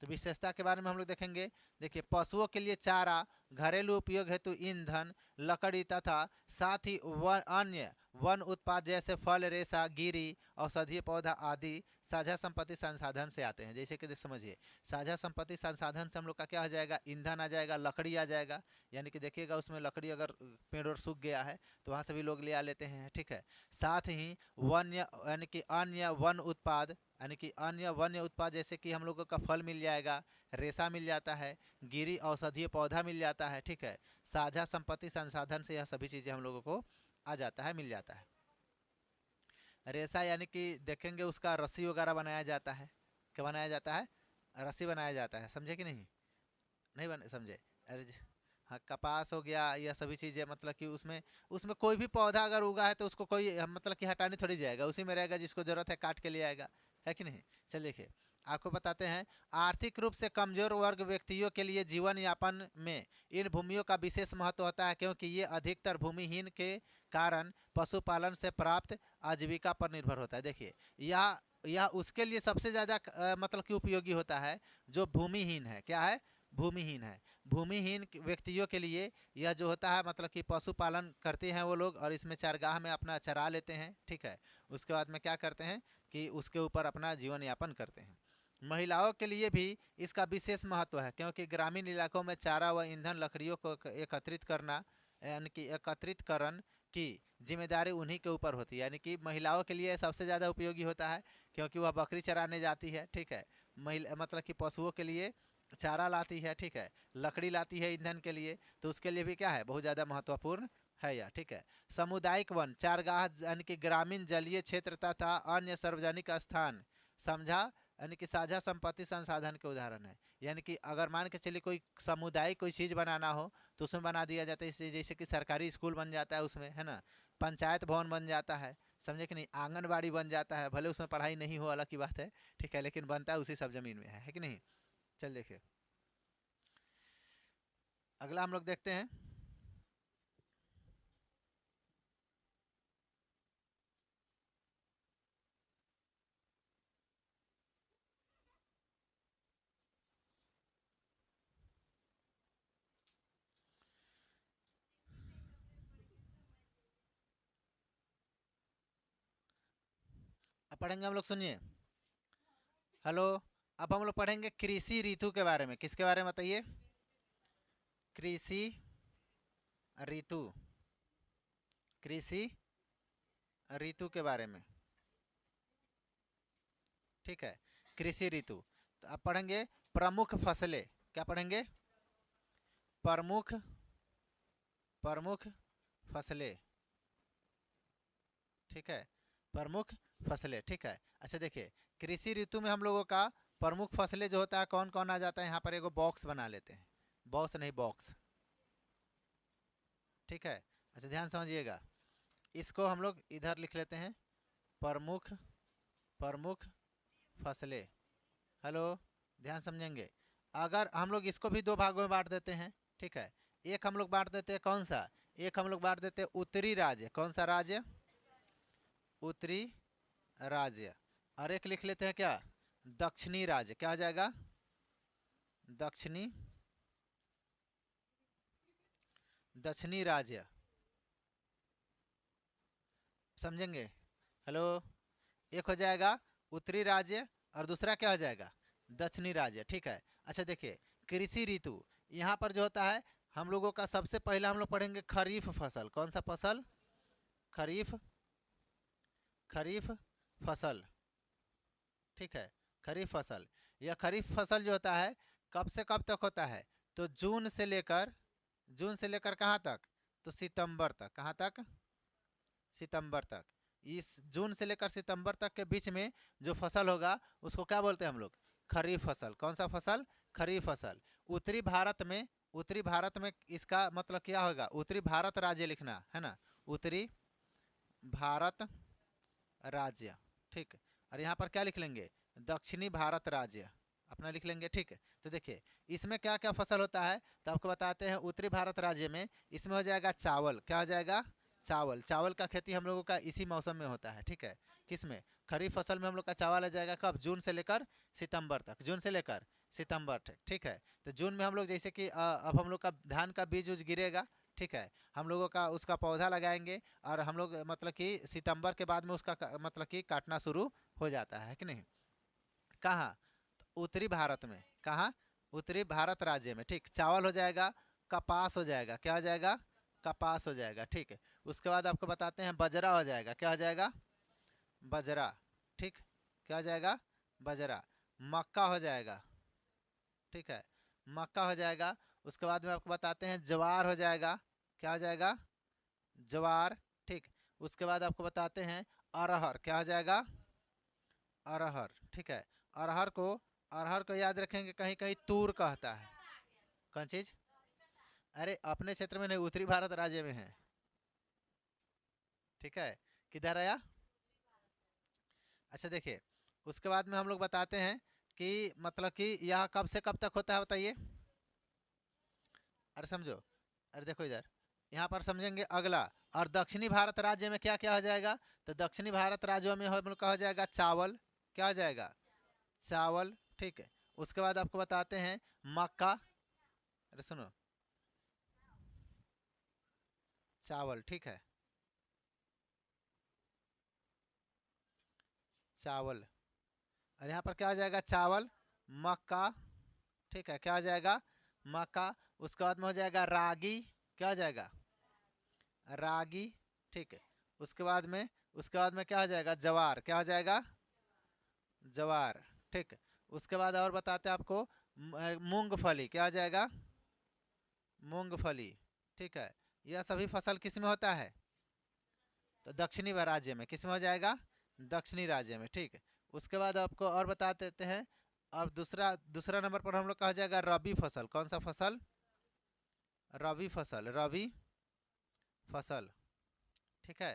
Speaker 1: तो विशेषता के बारे में हम लोग देखेंगे। देखिए, पशुओं के लिए चारा, घरेलू उपयोग हेतु ईंधन, लकड़ी तथा साथ ही अन्य वन उत्पाद जैसे फल, रेशा, गिरी, औषधीय पौधा आदि साझा संपत्ति संसाधन से आते हैं। जैसे कि समझिए, साझा संपत्ति संसाधन से हम लोग का क्या आ जाएगा? ईंधन आ जाएगा, लकड़ी आ जाएगा। यानी कि देखिएगा उसमें लकड़ी, अगर पेड़ और सूख गया है तो वहाँ से भी लोग ले आ लेते हैं। ठीक है, साथ ही वन्य यानी कि अन्य वन उत्पाद, यानी कि अन्य वन्य उत्पाद जैसे कि हम लोगों का फल मिल जाएगा, रेशा मिल जाता है, गिरी औषधीय पौधा मिल जाता है। ठीक है, साझा संपत्ति संसाधन से यह सभी चीज़ें हम लोगों को आ जाता है, मिल जाता है। रेशा यानी कि देखेंगे उसका रस्सी वगैरह बनाया जाता है। क्या बनाया जाता है? रस्सी बनाया जाता है। समझे कि नहीं? नहीं बन समझे? अरे हाँ, कपास हो गया, यह सभी चीज़ें, मतलब कि उसमें उसमें कोई भी पौधा अगर उगा है तो उसको कोई मतलब कि हटाने थोड़ी जाएगा, उसी में रहेगा, जिसको ज़रूरत है काट के ले आएगा, है कि नहीं? चलिए देखिए, आपको बताते हैं, आर्थिक रूप से कमजोर वर्ग व्यक्तियों के लिए जीवन यापन में इन भूमियों का विशेष महत्व होता है, क्योंकि ये अधिकतर भूमिहीन के कारण पशुपालन से प्राप्त आजीविका पर निर्भर होता है। देखिए, यह उसके लिए सबसे ज़्यादा मतलब कि उपयोगी होता है जो भूमिहीन है। क्या है? भूमिहीन है। भूमिहीन व्यक्तियों के लिए यह जो होता है, मतलब कि पशुपालन करते हैं वो लोग और इसमें चरगाह में अपना चरा लेते हैं। ठीक है, उसके बाद में क्या करते हैं कि उसके ऊपर अपना जीवन यापन करते हैं। महिलाओं के लिए भी इसका विशेष महत्व है, क्योंकि ग्रामीण इलाकों में चारा व ईंधन लकड़ियों को एकत्रित करना, यानी कि एकत्रितकरण की जिम्मेदारी उन्हीं के ऊपर होती है। यानी कि महिलाओं के लिए सबसे ज़्यादा उपयोगी होता है, क्योंकि वह बकरी चराने जाती है, ठीक है। महिला मतलब कि पशुओं के लिए चारा लाती है, ठीक है, लकड़ी लाती है ईंधन के लिए, तो उसके लिए भी क्या है, बहुत ज़्यादा महत्वपूर्ण है यह, ठीक है। सामुदायिक वन, चारगाह यानी कि ग्रामीण जलीय क्षेत्र तथा अन्य सार्वजनिक स्थान समझा, यानी कि साझा संपत्ति संसाधन के उदाहरण है। यानी कि अगर मान के चलिए कोई सामुदायिक कोई चीज़ बनाना हो तो उसमें बना दिया जाता है, जैसे कि सरकारी स्कूल बन जाता है उसमें, है ना, पंचायत भवन बन जाता है, समझे कि नहीं, आंगनबाड़ी बन जाता है, भले उसमें पढ़ाई नहीं हो अलग की बात है, ठीक है, लेकिन बनता है उसी सब जमीन में है कि नहीं। चल देखिए अगला हम लोग देखते हैं। अब पढ़ेंगे हम लोग, सुनिए, हेलो। अब हम लोग पढ़ेंगे कृषि ऋतु के बारे में। किसके बारे में बताइए? कृषि ऋतु, कृषि ऋतु के बारे में, ठीक है, कृषि ऋतु। तो अब पढ़ेंगे प्रमुख फसलें। क्या पढ़ेंगे? प्रमुख प्रमुख फसलें, ठीक है, प्रमुख फसलें, ठीक है। अच्छा देखिए, कृषि ऋतु में हम लोगों का प्रमुख फसलें जो होता है कौन कौन आ जाता है, यहाँ पर एगो बॉक्स बना लेते हैं, बॉक्स नहीं बॉक्स, ठीक है। अच्छा ध्यान समझिएगा, इसको हम लोग इधर लिख लेते हैं, प्रमुख प्रमुख फसलें। हेलो, ध्यान समझेंगे। अगर हम लोग इसको भी दो भागों में बांट देते हैं, ठीक है, एक हम लोग बांट देते हैं कौन सा, एक हम लोग बांट देते हैं उत्तरी राज्य। कौन सा राज्य? उत्तरी राज्य। और एक लिख लेते हैं क्या, दक्षिणी राज्य। क्या हो जाएगा? दक्षिणी दक्षिणी राज्य, समझेंगे। हेलो, एक हो जाएगा उत्तरी राज्य और दूसरा क्या हो जाएगा, दक्षिणी राज्य, ठीक है। अच्छा देखिए, कृषि ऋतु, यहाँ पर जो होता है हम लोगों का सबसे पहले हम लोग पढ़ेंगे खरीफ फसल। कौन सा फसल? खरीफ खरीफ फसल, ठीक है, खरीफ फसल। यह खरीफ फसल जो होता है कब से कब तक होता है, तो जून से लेकर कहाँ तक, तो सितंबर तक। कहाँ तक? सितंबर तक। इस जून से लेकर सितंबर तक के बीच में जो फसल होगा उसको क्या बोलते हैं हम लोग? खरीफ फसल। कौन सा फसल? खरीफ फसल। उत्तरी भारत में, उत्तरी भारत में इसका मतलब क्या होगा, उत्तरी भारत राज्य लिखना है ना, उत्तरी भारत राज्य, ठीक। और यहाँ पर क्या लिख लेंगे, दक्षिणी भारत राज्य अपना लिख लेंगे, ठीक है। तो देखिए इसमें क्या क्या फसल होता है, तो आपको बताते हैं। उत्तरी भारत राज्य में इसमें हो जाएगा चावल। क्या हो जाएगा? चावल। चावल का खेती हम लोगों का इसी मौसम में होता है, ठीक है। किस में? खरीफ फसल में हम लोग का चावल आ जाएगा कब? जून से लेकर सितंबर तक, जून से लेकर सितंबर तक, ठीक है। तो जून में हम लोग जैसे कि अब हम लोग का धान का बीज उज गिरेगा, ठीक है, हम लोगों का उसका पौधा लगाएंगे और हम लोग मतलब कि सितंबर के बाद में उसका मतलब कि काटना शुरू हो जाता है कि नहीं। कहाँ? तो उत्तरी भारत में। कहाँ? उत्तरी भारत राज्य में, ठीक। चावल हो जाएगा, कपास हो जाएगा। क्या हो जाएगा? कपास हो जाएगा, ठीक है। उसके बाद आपको बताते हैं बजरा हो जाएगा। क्या हो जाएगा? बजरा, ठीक। क्या हो जाएगा? बजरा। मक्का हो जाएगा, ठीक है, मक्का हो जाएगा। उसके बाद में आपको बताते हैं ज्वार हो जाएगा। क्या हो जाएगा? ज्वार, ठीक। उसके बाद आपको बताते हैं अरहर। क्या हो जाएगा? अरहर, ठीक है। अरहर को अरहर को याद रखेंगे, कहीं कहीं तूर कहता है। कौन चीज? अरे अपने क्षेत्र में नहीं, उत्तरी भारत राज्य में है, ठीक है। किधर आया? अच्छा देखिए, उसके बाद में हम लोग बताते हैं कि मतलब कि यह कब से कब तक होता है बताइए। अरे समझो, अरे देखो इधर, यहाँ पर समझेंगे अगला। और दक्षिणी भारत राज्य में क्या क्या हो जाएगा, तो दक्षिणी भारत राज्यों में हम लोग का हो जाएगा चावल। क्या हो जाएगा? चावल, ठीक है। उसके बाद आपको बताते हैं मक्का। अरे सुनो, चावल, ठीक है, चावल। और यहाँ पर क्या हो जाएगा, चावल, मक्का, ठीक है, क्या हो जाएगा, मक्का। उसके बाद में हो जाएगा रागी, क्या हो जाएगा, रागी, ठीक है। उसके बाद में क्या हो जाएगा, जवार, क्या हो जाएगा, जवार, ठीक है। उसके बाद और बताते हैं आपको, मूंगफली, क्या हो जाएगा, मूंगफली, ठीक है। यह सभी फसल किस में होता है, तो दक्षिणी राज्य में, किस में हो जाएगा, दक्षिणी राज्य में, ठीक है। उसके बाद आपको और बता देते हैं। अब दूसरा दूसरा नंबर पर हम लोग का हो जाएगा रबी फसल। कौन सा फसल, रबी फसल, रबी फसल, ठीक है।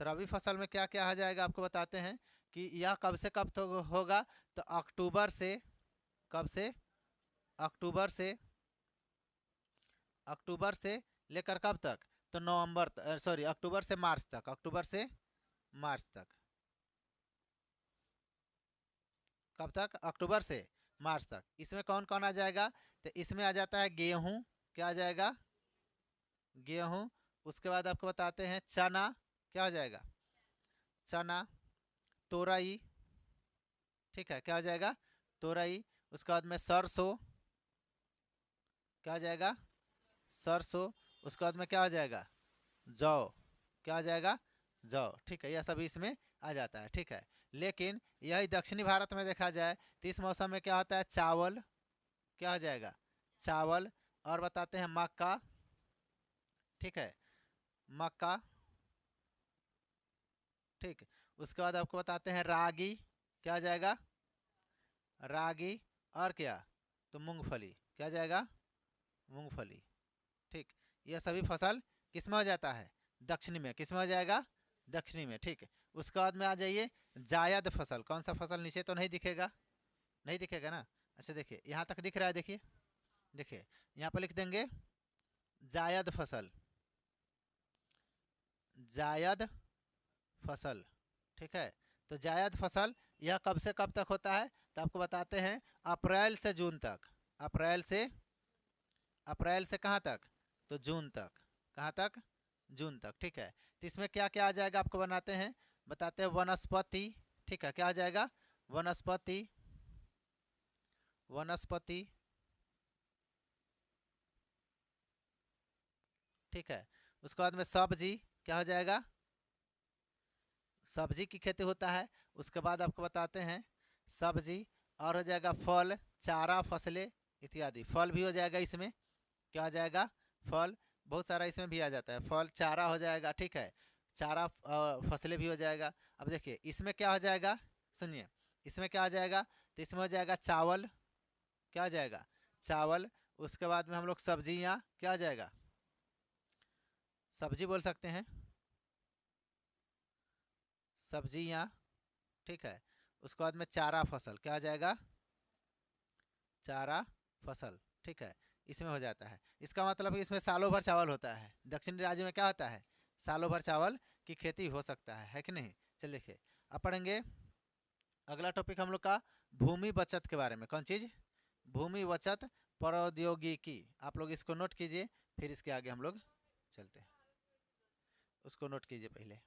Speaker 1: तो रबी फसल में क्या क्या आ जाएगा आपको बताते हैं कि यह कब से कब तक होगा, तो अक्टूबर से, कब से, अक्टूबर से, अक्टूबर से लेकर कब तक, तो नवंबर, सॉरी, अक्टूबर से मार्च तक, अक्टूबर से मार्च तक, कब तक, अक्टूबर से मार्च तक। इसमें कौन कौन आ जाएगा, तो इसमें आ जाता है गेहूं, क्या आ जाएगा, गेहूं। उसके बाद आपको बताते हैं चना, क्या हो जाएगा, चना, तोरई, ठीक है, क्या हो जाएगा, तोरई। उसके बाद में सरसों, क्या हो जाएगा, सरसों। उसके बाद में क्या हो जाएगा, जौ, क्या हो जाएगा, जौ, ठीक है। यह सभी इसमें आ जाता है, ठीक है। लेकिन यही दक्षिणी भारत में देखा जाए तो इस मौसम में क्या होता है, चावल, क्या हो जाएगा, चावल। और बताते हैं मक्का, ठीक है, मक्का, ठीक। उसके बाद आपको बताते हैं रागी, क्या हो जाएगा, रागी। और क्या, तो मूंगफली, क्या हो जाएगा, मूंगफली, ठीक। यह सभी फसल किस में हो जाता है, दक्षिणी में, किस में हो जाएगा, दक्षिणी में, ठीक है। उसके बाद में आ जाइए जायद फसल। कौन सा फसल, नीचे तो नहीं दिखेगा, नहीं दिखेगा ना, अच्छा देखिए यहाँ तक दिख रहा है, देखिए, देखिए यहाँ पर लिख देंगे जायद फसल, जायद फसल, ठीक है। तो जायद फसल यह कब से कब तक होता है, तो आपको बताते हैं अप्रैल से जून तक, अप्रैल से, अप्रैल से कहाँ तक, तो जून तक, कहाँ तक, जून तक, ठीक है। तो इसमें क्या क्या आ जाएगा आपको बनाते हैं, बताते हैं वनस्पति, ठीक है, क्या आ जाएगा, वनस्पति, वनस्पति, ठीक है। उसके बाद में सब्जी, क्या हो जाएगा, सब्जी की खेती होता है। उसके बाद आपको बताते हैं सब्जी, और हो जाएगा फल, चारा, फसलें इत्यादि, फल भी हो जाएगा इसमें, क्या हो जाएगा, फल, बहुत सारा इसमें भी आ जाता है, फल, चारा हो जाएगा, ठीक है, चारा, फसलें भी हो जाएगा। अब देखिए इसमें क्या हो जाएगा, सुनिए, इसमें क्या आ जाएगा, तो इसमें हो जाएगा चावल, क्या हो जाएगा, चावल। उसके बाद में हम लोग सब्जियाँ, क्या हो जाएगा, सब्जी बोल सकते हैं, सब्जियाँ, ठीक है। उसके बाद में चारा फसल, क्या आ जाएगा, चारा फसल, ठीक है, इसमें हो जाता है। इसका मतलब कि इसमें सालों भर चावल होता है, दक्षिणी राज्य में क्या होता है, सालों भर चावल की खेती हो सकता है कि नहीं। चलिए देखिए, अब पढ़ेंगे अगला टॉपिक हम लोग का भूमि बचत के बारे में। कौन चीज़, भूमि बचत प्रौद्योगिकी। आप लोग इसको नोट कीजिए, फिर इसके आगे हम लोग चलते हैं, उसको नोट कीजिए पहले।